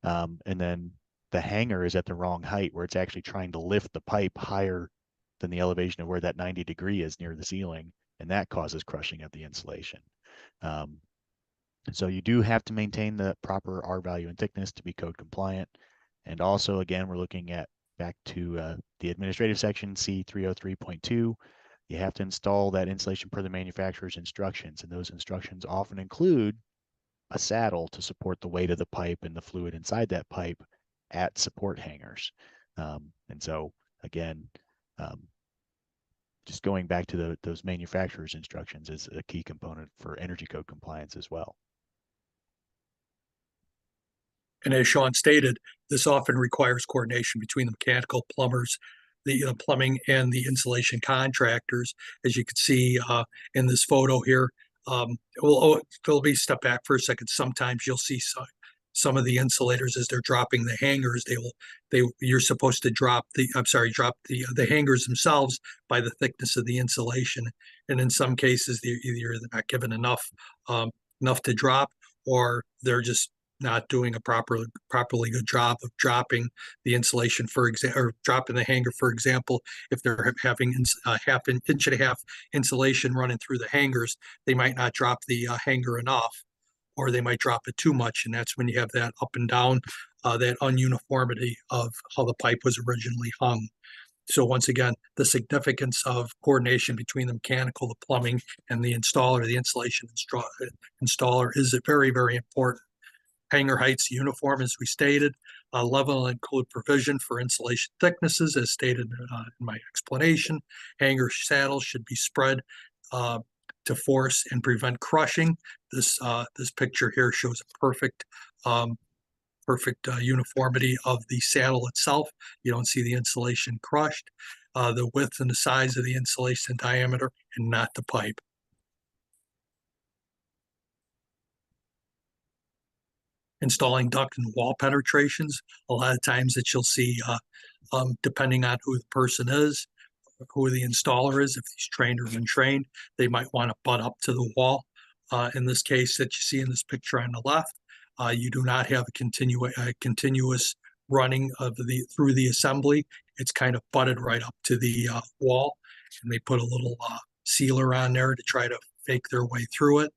and then the hanger is at the wrong height, where it's actually trying to lift the pipe higher than the elevation of where that 90-degree is near the ceiling, and that causes crushing of the insulation. So you do have to maintain the proper R value and thickness to be code compliant. And also, again, we're looking at back to the administrative section, C303.2. You have to install that insulation per the manufacturer's instructions, and those instructions often include a saddle to support the weight of the pipe and the fluid inside that pipe at support hangers. And so, again, just going back to those manufacturer's instructions is a key component for energy code compliance as well. And as Sean stated, this often requires coordination between the mechanical plumbers, the plumbing and the insulation contractors. As you can see in this photo here, let me step back for a second. Sometimes you'll see some of the insulators as they're dropping the hangers. You're supposed to drop the hangers themselves by the thickness of the insulation. And in some cases, they're not given enough to drop, or they're just not doing a properly good job of dropping the insulation, for example, or dropping the hanger, for example. If they're having half an inch and a half insulation running through the hangers, they might not drop the hanger enough, or they might drop it too much, and that's when you have that up and down, that ununiformity of how the pipe was originally hung. So once again, the significance of coordination between the mechanical, the plumbing, and the installer, the insulation installer, is very, very important. Hanger heights uniform, as we stated. Level will include provision for insulation thicknesses, as stated in my explanation. Hanger saddles should be spread to force and prevent crushing. This picture here shows a perfect uniformity of the saddle itself. You don't see the insulation crushed. The width and the size of the insulation diameter, and not the pipe. Installing duct and wall penetrations. A lot of times that you'll see, depending on who the person is, who the installer is, if he's trained or untrained, they might want to butt up to the wall. In this case that you see in this picture on the left, you do not have a continuous running through the assembly. It's kind of butted right up to the wall, and they put a little sealer on there to try to fake their way through it.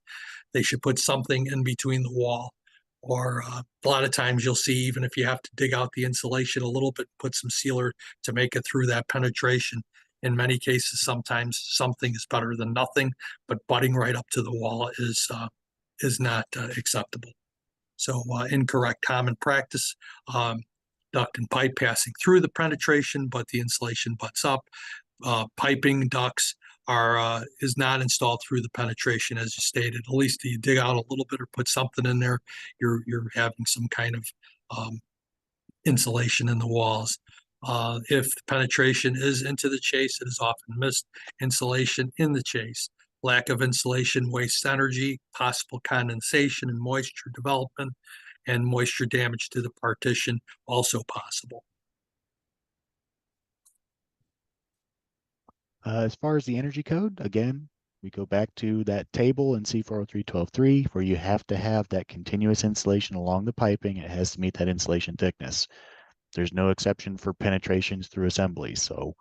They should put something in between the wall, or a lot of times you'll see, even if you have to dig out the insulation a little bit, put some sealer to make it through that penetration. In many cases, sometimes something is better than nothing, but butting right up to the wall is not acceptable. So incorrect common practice, duct and pipe passing through the penetration, but the insulation butts up. Piping ducts is not installed through the penetration, as you stated. At least you dig out a little bit or put something in there, you're having some kind of insulation in the walls. If the penetration is into the chase, it is often missed insulation in the chase. Lack of insulation wastes energy, possible condensation and moisture development, and moisture damage to the partition also possible. As far as the energy code, again, we go back to that table in C403.12.3 where you have to have that continuous insulation along the piping. It has to meet that insulation thickness. There's no exception for penetrations through assembly. So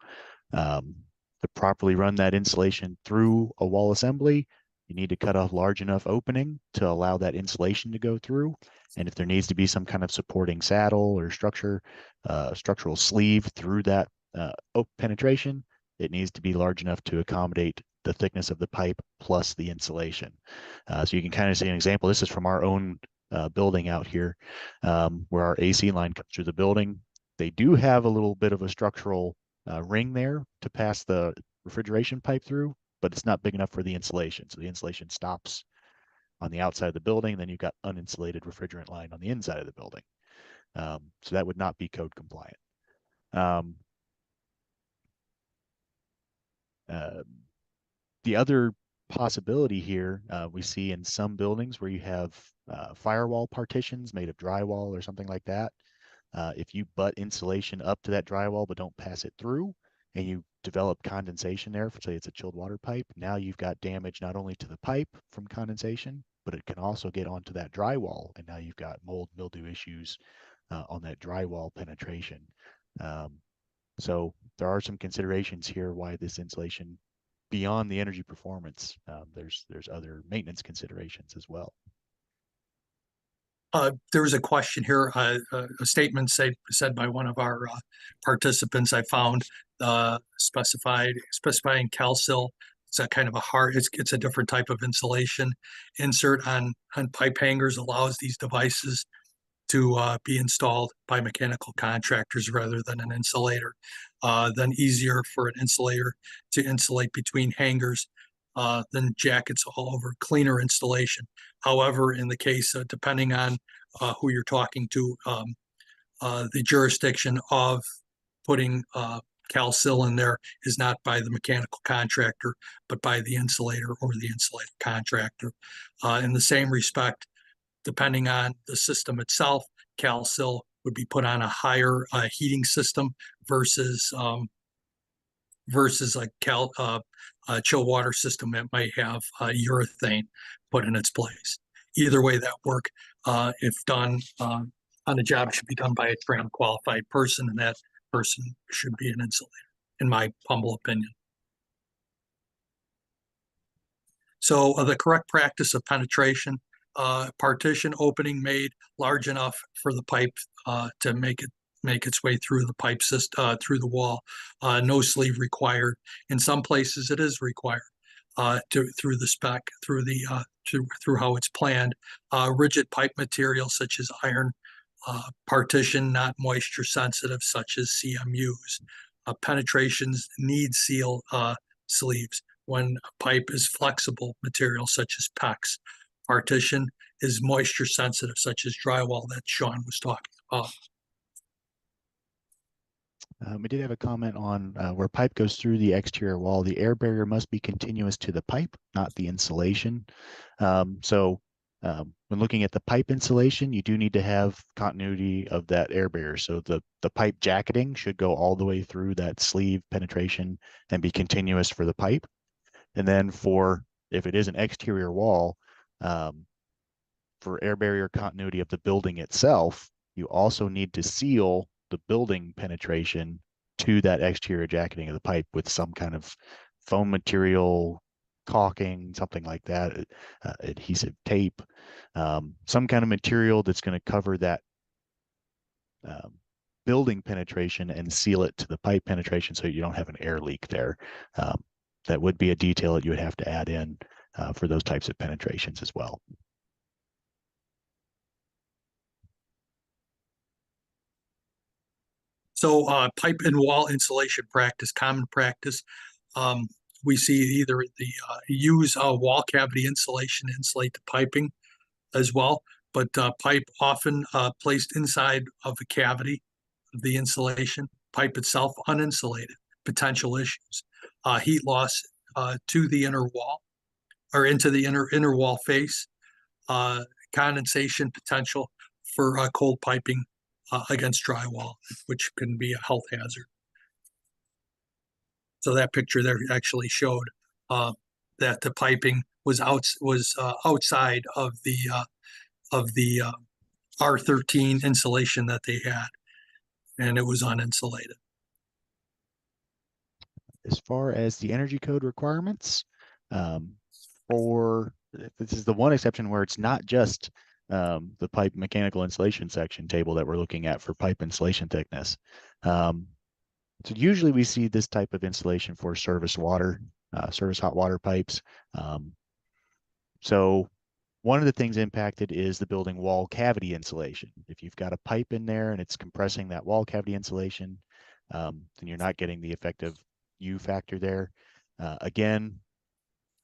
to properly run that insulation through a wall assembly, you need to cut off large enough opening to allow that insulation to go through. And if there needs to be some kind of supporting saddle or structural sleeve through that penetration, it needs to be large enough to accommodate the thickness of the pipe plus the insulation. So you can kind of see an example. This is from our own building out here, where our AC line comes through the building. They do have a little bit of a structural ring there to pass the refrigeration pipe through, but it's not big enough for the insulation. So the insulation stops on the outside of the building, and then you've got uninsulated refrigerant line on the inside of the building. So that would not be code compliant. The other possibility here we see in some buildings where you have firewall partitions made of drywall or something like that. If you butt insulation up to that drywall but don't pass it through, and you develop condensation there, for say it's a chilled water pipe, now you've got damage not only to the pipe from condensation, but it can also get onto that drywall, and now you've got mold, mildew issues on that drywall penetration. So there are some considerations here why this insulation, beyond the energy performance, there's other maintenance considerations as well. There was a question here, a statement said by one of our participants I found, specifying calcil. It's a kind of a hard, it's a different type of insulation. Insert on pipe hangers allows these devices to be installed by mechanical contractors rather than an insulator. Then easier for an insulator to insulate between hangers than jackets all over, cleaner installation. However, in the case, depending on who you're talking to, the jurisdiction of putting calcil in there is not by the mechanical contractor, but by the insulator or the insulator contractor. In the same respect, depending on the system itself, calcil would be put on a higher heating system versus a chill water system that might have urethane put in its place. Either way that work, if done on a job, should be done by a trained qualified person, and that person should be an insulator, in my humble opinion. So the correct practice of penetration, partition opening made large enough for the pipe to make its way through the pipe system, through the wall. No sleeve required. In some places, it is required through the spec, through how it's planned. Rigid pipe material such as iron partition, not moisture sensitive, such as CMUs. Penetrations need seal sleeves. When a pipe is flexible material such as PEX. Partition is moisture sensitive, such as drywall that Sean was talking about. We did have a comment on where pipe goes through the exterior wall, the air barrier must be continuous to the pipe, not the insulation. When looking at the pipe insulation, you do need to have continuity of that air barrier. So the pipe jacketing should go all the way through that sleeve penetration and be continuous for the pipe. And then if it is an exterior wall, for air barrier continuity of the building itself, you also need to seal the building penetration to that exterior jacketing of the pipe with some kind of foam material, caulking, something like that, adhesive tape, some kind of material that's going to cover that building penetration and seal it to the pipe penetration so you don't have an air leak there. That would be a detail that you would have to add in for those types of penetrations as well. So pipe and wall insulation practice, common practice. We see either use wall cavity insulation to insulate the piping as well, but pipe often placed inside of a cavity of the insulation, pipe itself uninsulated, potential issues. Heat loss to the inner wall or into the inner wall face, condensation potential for cold piping against drywall, which can be a health hazard. So that picture there actually showed that the piping was outside of the R13 insulation that they had, and it was uninsulated. As far as the energy code requirements, for, this is the one exception where it's not just the pipe mechanical insulation section table that we're looking at for pipe insulation thickness. So usually we see this type of insulation for service water, service hot water pipes. So one of the things impacted is the building wall cavity insulation. If you've got a pipe in there and it's compressing that wall cavity insulation, then you're not getting the effective U factor there. Again,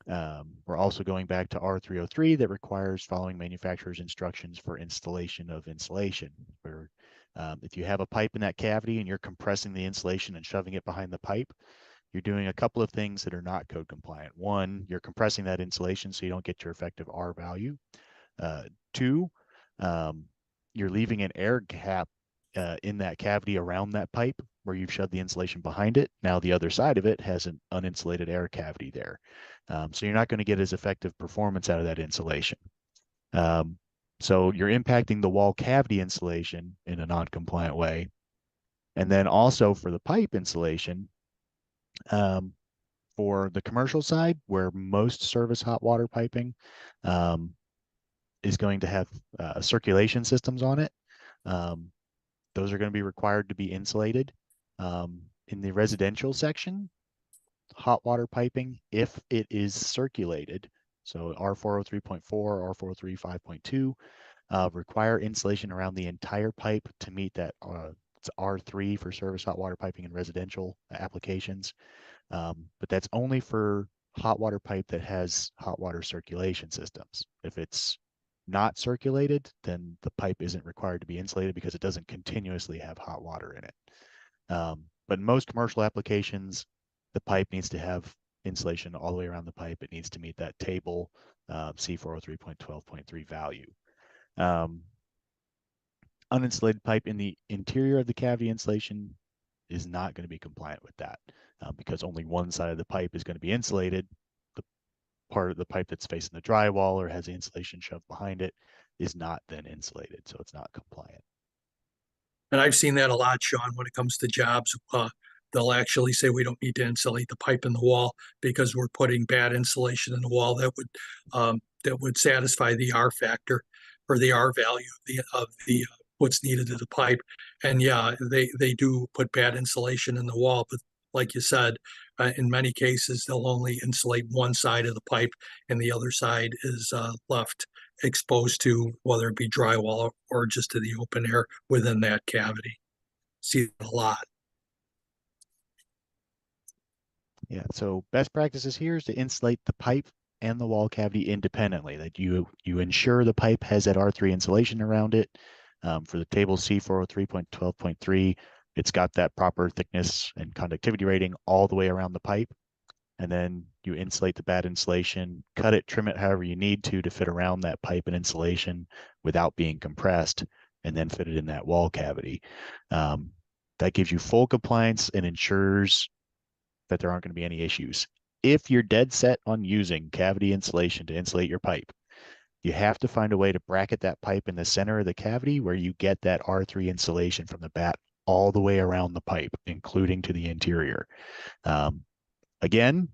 we're also going back to R303 that requires following manufacturer's instructions for installation of insulation, where if you have a pipe in that cavity and you're compressing the insulation and shoving it behind the pipe, you're doing a couple of things that are not code compliant. One, you're compressing that insulation so you don't get your effective R value. Two, you're leaving an air gap in that cavity around that pipe where you've shoved the insulation behind it. Now the other side of it has an uninsulated air cavity there. So you're not going to get as effective performance out of that insulation. So you're impacting the wall cavity insulation in a non-compliant way. And then also for the pipe insulation, for the commercial side, where most service hot water piping is going to have circulation systems on it, those are going to be required to be insulated. In the residential section, hot water piping, if it is circulated, so R403.4, R403.5.2, require insulation around the entire pipe to meet that. It's R3 for service hot water piping in residential applications. But that's only for hot water pipe that has hot water circulation systems. If it's not circulated, then the pipe isn't required to be insulated because it doesn't continuously have hot water in it. But in most commercial applications, the pipe needs to have insulation all the way around the pipe. It needs to meet that table C403.12.3 value. Uninsulated pipe in the interior of the cavity insulation is not going to be compliant with that because only one side of the pipe is going to be insulated. The part of the pipe that's facing the drywall or has the insulation shoved behind it is not then insulated, so it's not compliant. And I've seen that a lot, Sean, when it comes to jobs. They'll actually say we don't need to insulate the pipe in the wall because we're putting bad insulation in the wall that would satisfy the R factor or the R value of the what's needed to the pipe. And yeah, they do put bad insulation in the wall, but like you said, in many cases they'll only insulate one side of the pipe, and the other side is left exposed to whether it be drywall or just to the open air within that cavity. See it a lot. Yeah, so best practices here is to insulate the pipe and the wall cavity independently, that you ensure the pipe has that R3 insulation around it. For the table C403.12.3, it's got that proper thickness and conductivity rating all the way around the pipe. And then you insulate the bad insulation, cut it, trim it however you need to fit around that pipe and insulation without being compressed, and then fit it in that wall cavity. That gives you full compliance and ensures that there aren't going to be any issues. If you're dead set on using cavity insulation to insulate your pipe, you have to find a way to bracket that pipe in the center of the cavity where you get that R3 insulation from the bat all the way around the pipe, including to the interior. Again,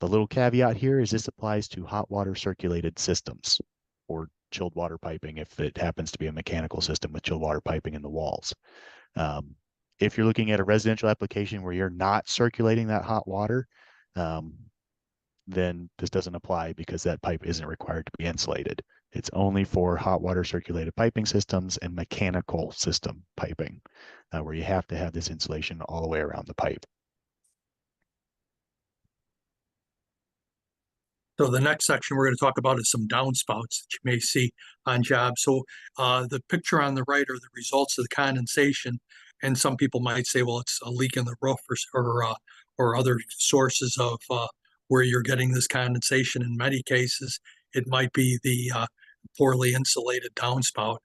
the little caveat here is this applies to hot water circulated systems or chilled water piping if it happens to be a mechanical system with chilled water piping in the walls. If you're looking at a residential application where you're not circulating that hot water, then this doesn't apply because that pipe isn't required to be insulated. It's only for hot water circulated piping systems and mechanical system piping, where you have to have this insulation all the way around the pipe. So the next section we're going to talk about is some downspouts that you may see on jobs. So the picture on the right are the results of the condensation. And some people might say, well, it's a leak in the roof or other sources of where you're getting this condensation. In many cases, it might be the poorly insulated downspout,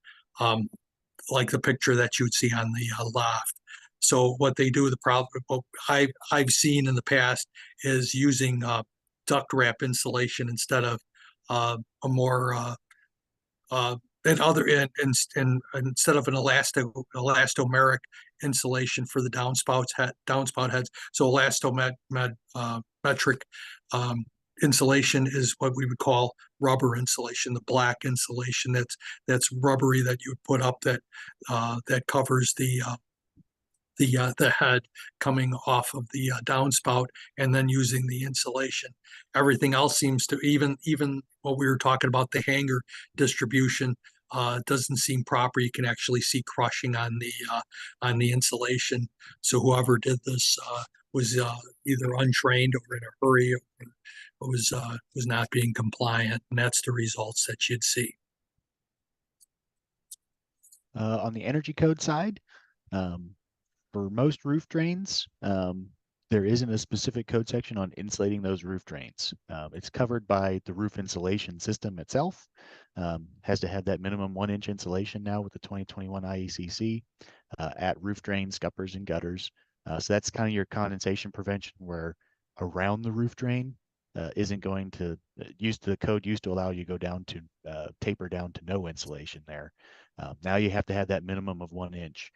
like the picture that you would see on the loft. So what they do, what I've seen in the past is using duct wrap insulation instead of a more instead of an elastomeric insulation for the downspout heads. So metric insulation is what we would call rubber insulation, the black insulation that's rubbery that you would put up that covers the head coming off of the downspout, and then using the insulation. Everything else seems to, even what we were talking about, the hanger distribution, doesn't seem proper. You can actually see crushing on the insulation. So whoever did this was either untrained or in a hurry, or was not being compliant, and that's the results that you'd see. On the energy code side, for most roof drains, there isn't a specific code section on insulating those roof drains. It's covered by the roof insulation system itself. Has to have that minimum 1-inch insulation now with the 2021 IECC at roof drains, scuppers, and gutters. So that's kind of your condensation prevention, where around the roof drain isn't going to, the code used to allow you to go down to taper down to no insulation there. Now you have to have that minimum of 1 inch.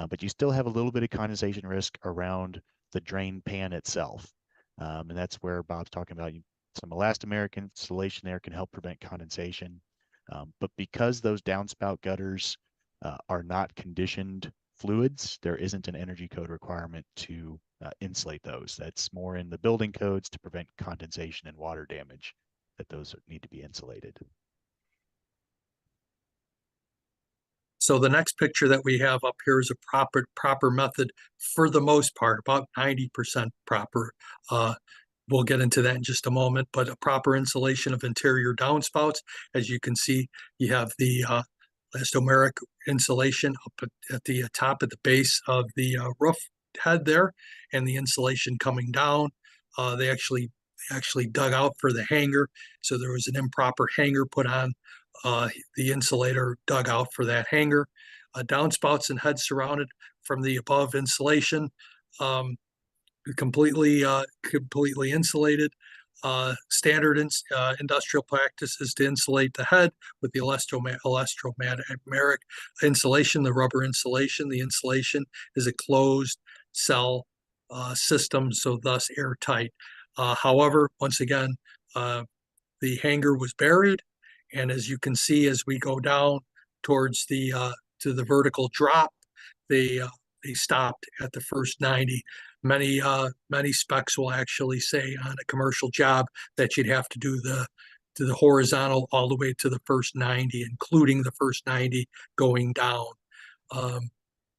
But you still have a little bit of condensation risk around the drain pan itself. And that's where Bob's talking about some elastomeric insulation there can help prevent condensation. But because those downspout gutters are not conditioned fluids, there isn't an energy code requirement to insulate those. That's more in the building codes to prevent condensation and water damage, that those need to be insulated. So the next picture that we have up here is a proper method for the most part, about 90% proper. We'll get into that in just a moment, but a proper insulation of interior downspouts. As you can see, you have the elastomeric insulation up at the top, at the base of the roof head there, and the insulation coming down. They actually dug out for the hanger, so there was an improper hanger put on. The insulator dug out for that hanger. Downspouts and heads surrounded from the above insulation, completely insulated. Standard industrial practice is to insulate the head with the elastomeric insulation, the rubber insulation. The insulation is a closed cell system, so thus airtight. However, once again, the hanger was buried, and as you can see, as we go down towards the to the vertical drop, they stopped at the first 90. Many specs will actually say on a commercial job that you'd have to do the horizontal all the way to the first 90, including the first 90 going down.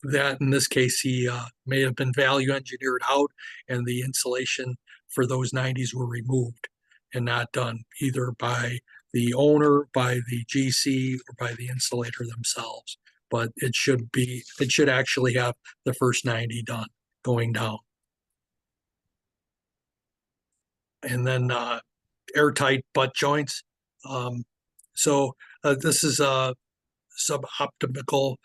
That in this case, he may have been value engineered out, and the insulation for those 90s were removed and not done either by the owner, by the GC, or by the insulator themselves. But it should actually have the first 90 done going down. And then airtight butt joints. This is a suboptimal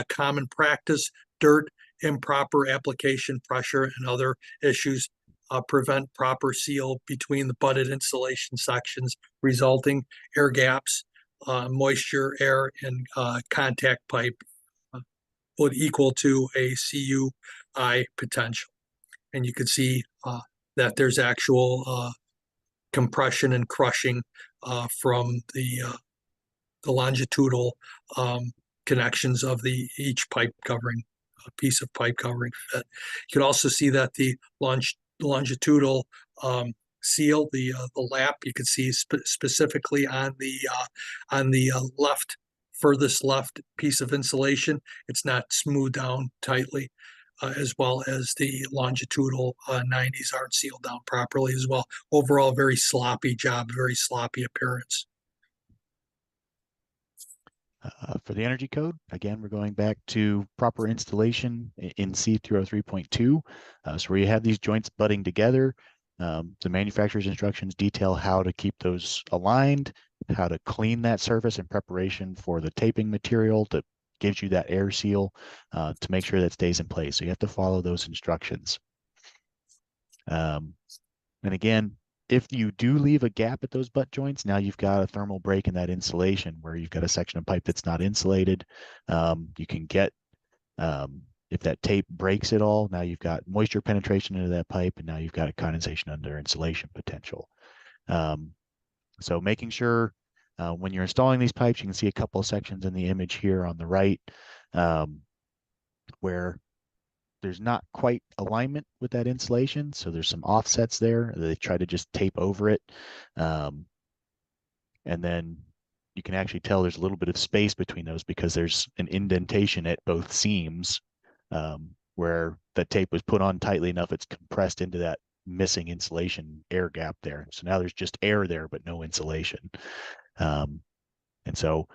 common practice. Dirt, improper application pressure, and other issues prevent proper seal between the butted insulation sections, resulting air gaps, moisture, air, and contact pipe would equal to a CUI potential. And you can see that there's actual compression and crushing from the longitudinal connections of each pipe covering, piece of pipe covering fit. You can also see that the longitudinal seal, the lap, you can see specifically on the furthest left piece of insulation, it's not smoothed down tightly, as well as the longitudinal 90s aren't sealed down properly as well. Overall, very sloppy job, very sloppy appearance. For the energy code, again, we're going back to proper installation in C303.2. So where you have these joints butting together, the manufacturer's instructions detail how to keep those aligned, how to clean that surface in preparation for the taping material that gives you that air seal to make sure that stays in place. So you have to follow those instructions. And again, if you do leave a gap at those butt joints, now you've got a thermal break in that insulation where you've got a section of pipe that's not insulated. You can get, if that tape breaks at all, now you've got moisture penetration into that pipe, and now you've got a condensation under insulation potential. So making sure when you're installing these pipes, you can see a couple of sections in the image here on the right where there's not quite alignment with that insulation. So there's some offsets there. They try to just tape over it. And then you can actually tell there's a little bit of space between those because there's an indentation at both seams where the tape was put on tightly enough, it's compressed into that missing insulation air gap there. So now there's just air there, but no insulation. And so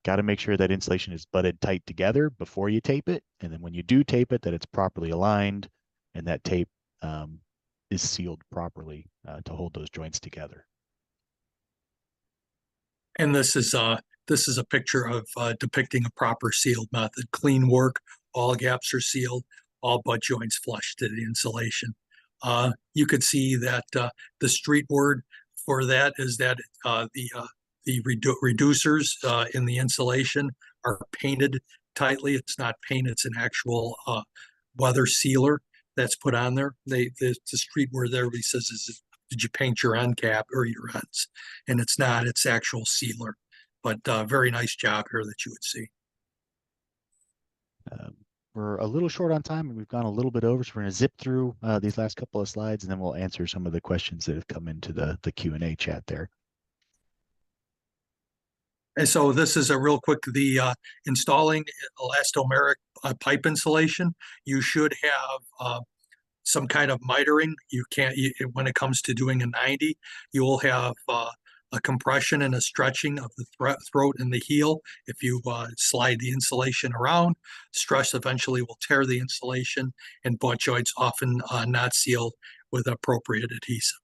got to make sure that insulation is butted tight together before you tape it. And then when you do tape it, that it's properly aligned and that tape is sealed properly to hold those joints together. And this is a picture of depicting a proper sealed method. Clean work, all gaps are sealed, all butt joints flush to the insulation. You could see that the street word for that is that the reducers in the insulation are painted tightly. It's not paint; it's an actual weather sealer that's put on there. The street word there he says is, did you paint your end cap or your ends? And it's not; it's actual sealer. But very nice job here that you would see. We're a little short on time and we've gone a little bit over, so we're going to zip through these last couple of slides and then we'll answer some of the questions that have come into the Q&A chat there. And so this is a real quick, the installing elastomeric pipe insulation. You should have some kind of mitering. You can't, when it comes to doing a 90, you will have a compression and a stretching of the throat and the heel. If you slide the insulation around, stress eventually will tear the insulation, and butt joints often not sealed with appropriate adhesive.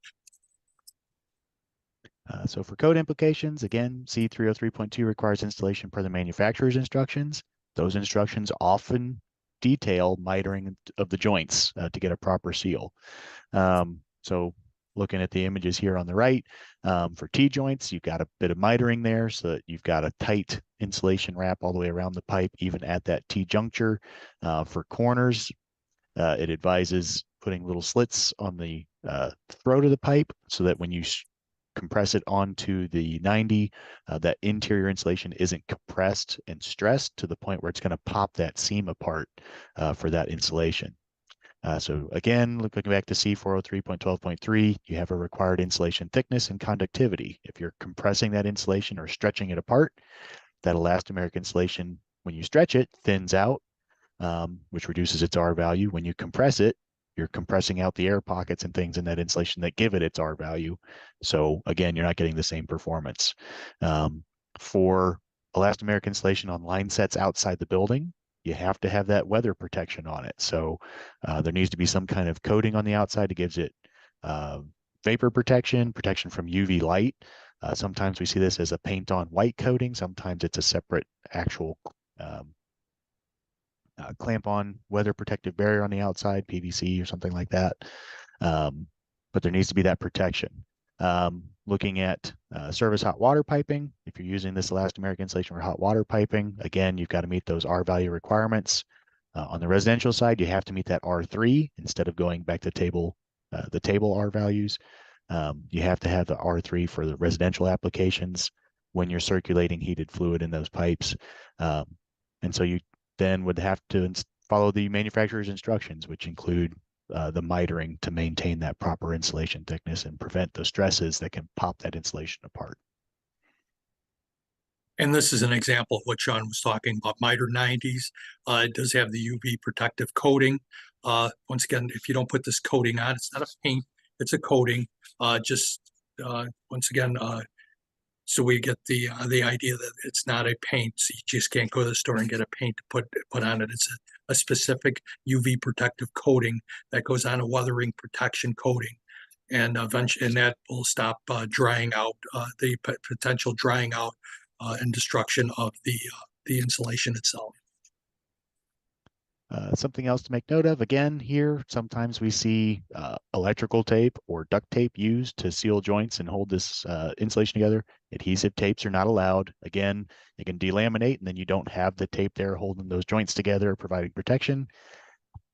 So for code implications, again, C303.2 requires installation per the manufacturer's instructions. Those instructions often detail mitering of the joints to get a proper seal. So looking at the images here on the right, for T-joints, you've got a bit of mitering there so that you've got a tight insulation wrap all the way around the pipe, even at that T-juncture. For corners, it advises putting little slits on the throat of the pipe so that when you compress it onto the 90, that interior insulation isn't compressed and stressed to the point where it's going to pop that seam apart for that insulation. So again, looking back to C403.12.3, you have a required insulation thickness and conductivity. If you're compressing that insulation or stretching it apart, that elastomeric insulation, when you stretch it, thins out, which reduces its R value. When you compress it, you're compressing out the air pockets and things in that insulation that give it its R value. So again, you're not getting the same performance. For elastomeric insulation on line sets outside the building, you have to have that weather protection on it. So there needs to be some kind of coating on the outside that gives it vapor protection, protection from UV light. Sometimes we see this as a paint on white coating. Sometimes it's a separate actual clamp on weather protective barrier on the outside, PVC or something like that. But there needs to be that protection. Looking at service hot water piping, if you're using this elastomeric insulation for hot water piping, again, you've got to meet those R value requirements. On the residential side, you have to meet that R3 instead of going back to the table R values. You have to have the R3 for the residential applications when you're circulating heated fluid in those pipes. And so you then would have to follow the manufacturer's instructions, which include the mitering to maintain that proper insulation thickness and prevent the stresses that can pop that insulation apart. And this is an example of what Sean was talking about, miter 90s. It does have the UV protective coating. Once again, if you don't put this coating on, it's not a paint, it's a coating. Once again, so we get the idea that it's not a paint. So you just can't go to the store and get a paint to put on it. It's a specific UV protective coating that goes on a weathering protection coating, and eventually, and that will stop drying out the potential drying out and destruction of the insulation itself. Something else to make note of, again, here, sometimes we see electrical tape or duct tape used to seal joints and hold this insulation together. Adhesive tapes are not allowed. Again, they can delaminate and then you don't have the tape there holding those joints together, providing protection.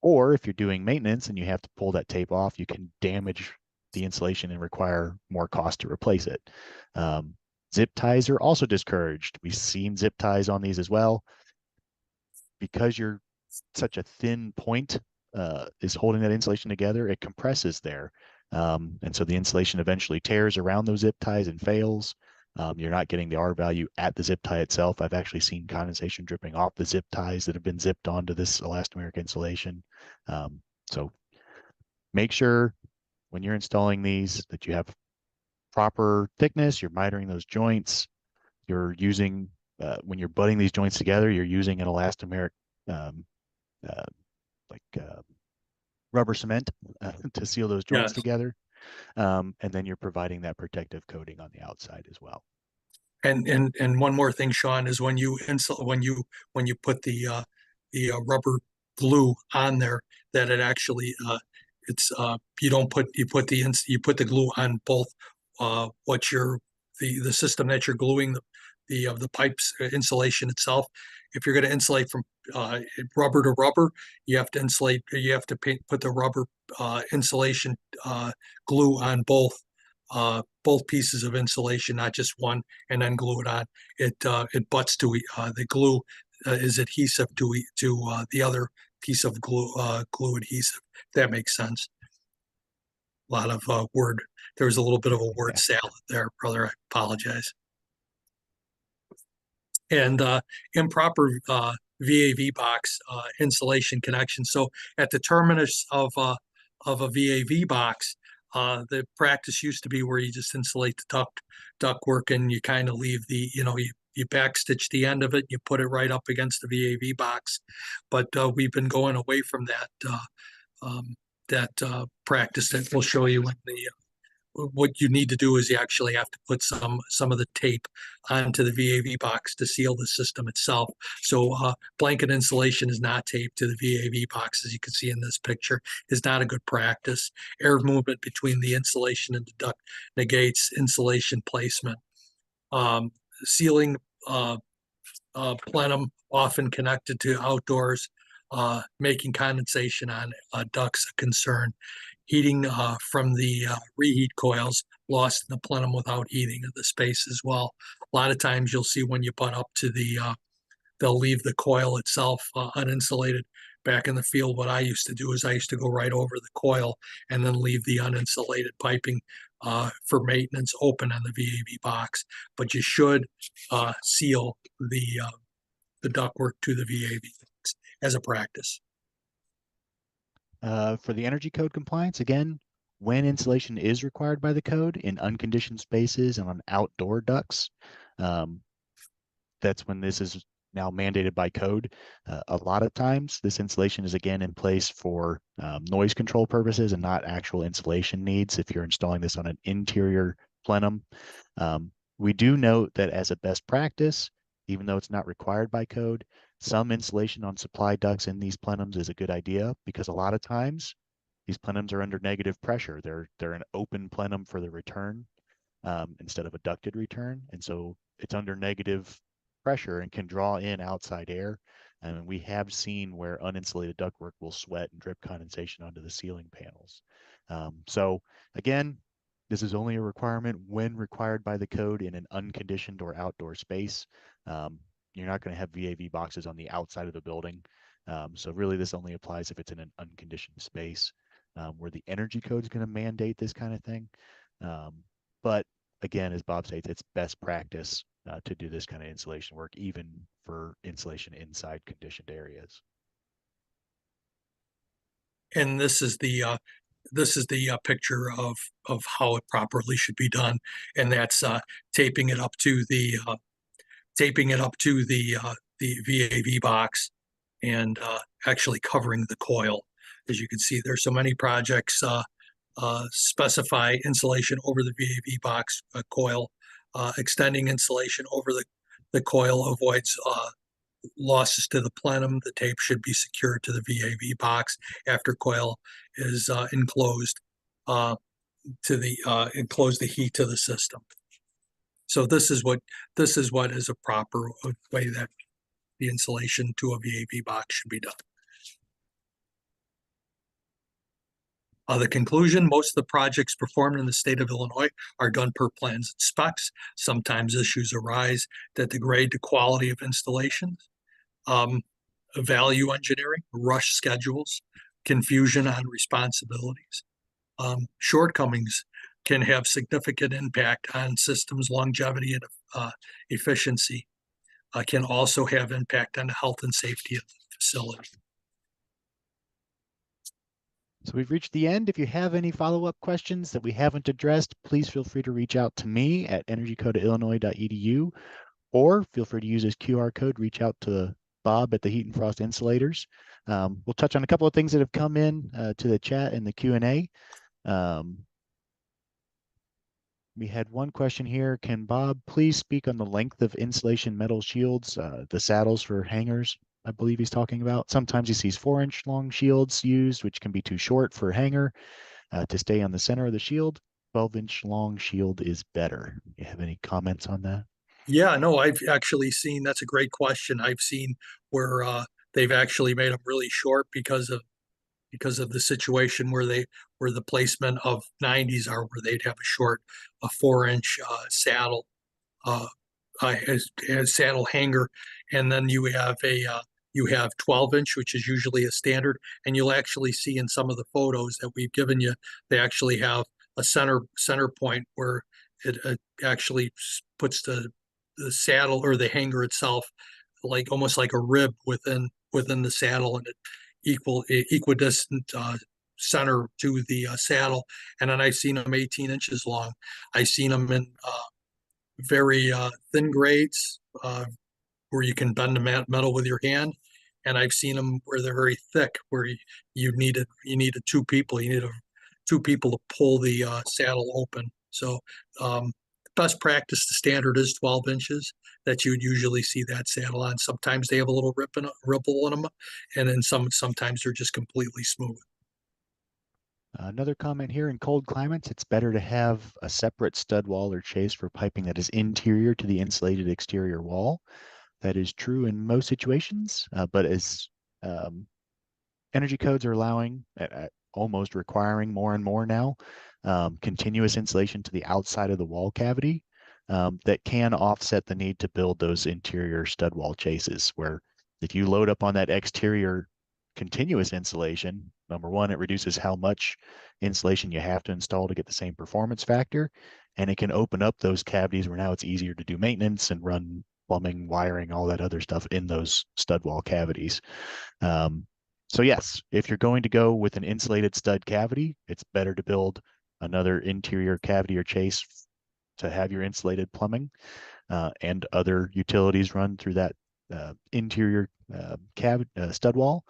Or if you're doing maintenance and you have to pull that tape off, you can damage the insulation and require more cost to replace it. Zip ties are also discouraged. We've seen zip ties on these as well. Because you're such a thin point is holding that insulation together, it compresses there. And so the insulation eventually tears around those zip ties and fails. You're not getting the R value at the zip tie itself. I've actually seen condensation dripping off the zip ties that have been zipped onto this elastomeric insulation. So make sure when you're installing these that you have proper thickness, you're mitering those joints, you're using, when you're butting these joints together, you're using an elastomeric um, uh, like rubber cement to seal those joints Yes. together. And then you're providing that protective coating on the outside as well. And one more thing, Sean, is when you put the rubber glue on there, that it actually it's you don't put you put the glue on both what you're the system that you're gluing the pipes insulation itself. If you're going to insulate from rubber to rubber, you have to put the rubber insulation glue on both pieces of insulation, not just one, and then glue it on. It butts to the glue is adhesive to the other piece of glue adhesive. If that makes sense. A lot of word. There was a little bit of a word Yeah. salad there, brother. I apologize. And improper VAV box insulation connection. So at the terminus of a VAV box, the practice used to be where you just insulate the duct work and you kind of leave you backstitch the end of it, you put it right up against the VAV box. But we've been going away from that practice that we'll show you in the what you need to do is you actually have to put some of the tape onto the VAV box to seal the system itself. So blanket insulation is not taped to the VAV box, as you can see in this picture, is not a good practice. Air movement between the insulation and the duct negates insulation placement. Sealing plenum often connected to outdoors, making condensation on ducts a concern. Heating from the reheat coils lost in the plenum without heating of the space as well. A lot of times you'll see when you butt up to they'll leave the coil itself uninsulated. Back in the field, what I used to do is I used to go right over the coil and then leave the uninsulated piping for maintenance open on the VAV box. But you should seal the ductwork to the VAV box as a practice. For the energy code compliance, again, when insulation is required by the code in unconditioned spaces and on outdoor ducts, that's when this is now mandated by code. A lot of times, this insulation is again in place for noise control purposes and not actual insulation needs if you're installing this on an interior plenum. We do note that as a best practice, even though it's not required by code, some insulation on supply ducts in these plenums is a good idea because a lot of times these plenums are under negative pressure. They're an open plenum for the return instead of a ducted return. And so it's under negative pressure and can draw in outside air. And we have seen where uninsulated ductwork will sweat and drip condensation onto the ceiling panels. So again, this is only a requirement when required by the code in an unconditioned or outdoor space. You're not going to have VAV boxes on the outside of the building. So really this only applies if it's in an unconditioned space where the energy code is going to mandate this kind of thing. But again, as Bob states, it's best practice to do this kind of insulation work, even for insulation inside conditioned areas. And this is the picture of how it properly should be done, and that's taping it up to the the VAV box and actually covering the coil. As you can see, there's so many projects specify insulation over the VAV box coil. Extending insulation over the coil avoids losses to the plenum. The tape should be secured to the VAV box after coil is enclosed enclose the heat to the system. So this is what is a proper way that the insulation to a VAV box should be done. The conclusion, most of the projects performed in the state of Illinois are done per plans and specs. Sometimes issues arise that degrade the quality of installations. Um, Value engineering, rush schedules, confusion on responsibilities. Shortcomings can have significant impact on systems longevity and efficiency. Can also have impact on the health and safety of the facility. So we've reached the end. If you have any follow-up questions that we haven't addressed, please feel free to reach out to me at energycodeillinois.edu, or feel free to use this QR code, reach out to Bob at the Heat and Frost Insulators. We'll touch on a couple of things that have come in to the chat and the Q&A. We had one question here. Can Bob please speak on the length of insulation metal shields, the saddles for hangers, I believe he's talking about. Sometimes he sees 4-inch long shields used, which can be too short for a hanger to stay on the center of the shield. 12-inch long shield is better. You have any comments on that? Yeah, no, I've actually seen, that's a great question. I've seen where they've actually made them really short because of the situation where the placement of 90s are, where they'd have a 4-inch saddle uh, as saddle hanger, and then you have 12-inch, which is usually a standard, and you'll actually see in some of the photos that we've given you, they actually have a center point where it actually puts the saddle or the hanger itself like almost like a rib within the saddle, and it equidistant center to the saddle. And then I've seen them 18 inches long. I've seen them in very thin grades where you can bend the metal with your hand, and I've seen them where they're very thick, where you needed two people to pull the saddle open. So best practice, the standard is 12 inches that you would usually see that saddle on. Sometimes they have a little ripple in them, and then sometimes they're just completely smooth. Another comment here: in cold climates, it's better to have a separate stud wall or chase for piping that is interior to the insulated exterior wall. That is true in most situations, but as energy codes are allowing, almost requiring more and more now, continuous insulation to the outside of the wall cavity, that can offset the need to build those interior stud wall chases, where if you load up on that exterior continuous insulation, number one, it reduces how much insulation you have to install to get the same performance factor, and it can open up those cavities where now it's easier to do maintenance and run plumbing, wiring, all that other stuff in those stud wall cavities. So yes, if you're going to go with an insulated stud cavity, it's better to build another interior cavity or chase to have your insulated plumbing and other utilities run through that interior stud wall.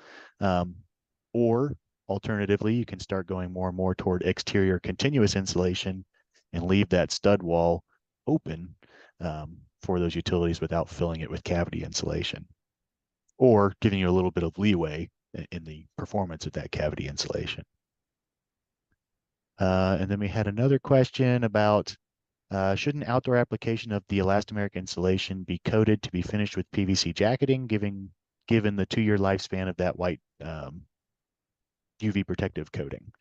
Or alternatively, you can start going more and more toward exterior continuous insulation and leave that stud wall open for those utilities without filling it with cavity insulation, or giving you a little bit of leeway in the performance of that cavity insulation. And then we had another question about should an outdoor application of the elastomeric insulation be coated to be finished with PVC jacketing, given the 2-year lifespan of that white UV protective coating?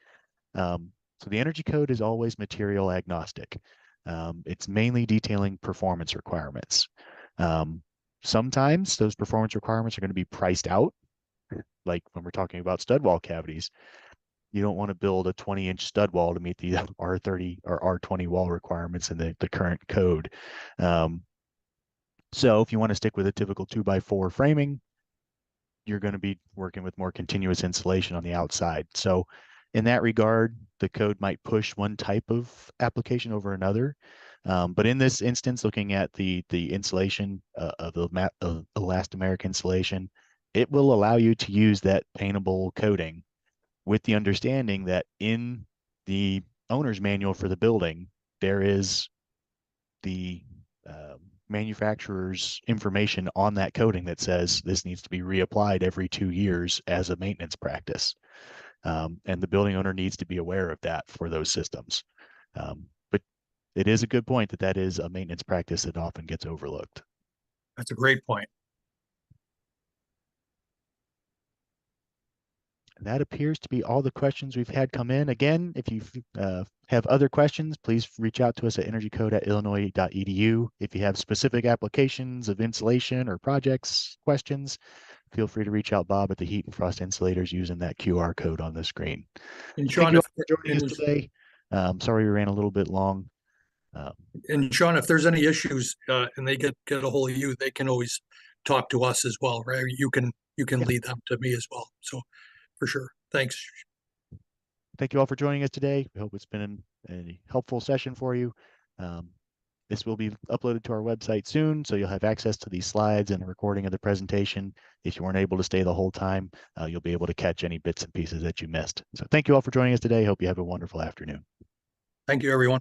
So the energy code is always material agnostic. It's mainly detailing performance requirements. Sometimes those performance requirements are going to be priced out, like when we're talking about stud wall cavities. You don't want to build a 20-inch stud wall to meet the R30 or R20 wall requirements in the current code. So if you want to stick with a typical 2x4 framing, you're going to be working with more continuous insulation on the outside. So in that regard, the code might push one type of application over another. But in this instance, looking at the insulation of the elastomeric insulation, it will allow you to use that paintable coating, with the understanding that in the owner's manual for the building, there is the manufacturer's information on that coating that says this needs to be reapplied every 2 years as a maintenance practice. And the building owner needs to be aware of that for those systems. But it is a good point that is a maintenance practice that often gets overlooked. That's a great point. that appears to be all the questions we've had come in. Again, if you have other questions, please reach out to us at energycode@illinois.edu. If you have specific applications of insulation or projects questions, feel free to reach out, Bob, at the Heat and Frost Insulators using that QR code on the screen. And Thank Sean, you if all for joining us and, today. Sorry we ran a little bit long. Um, and Sean, if there's any issues and they get a hold of you, they can always talk to us as well, right? You can yeah, lead them to me as well. So for sure. Thanks. thank you all for joining us today. We hope it's been a helpful session for you. Um, This will be uploaded to our website soon, so you'll have access to these slides and a recording of the presentation. If you weren't able to stay the whole time, you'll be able to catch any bits and pieces that you missed. So thank you all for joining us today. Hope you have a wonderful afternoon. Thank you, everyone.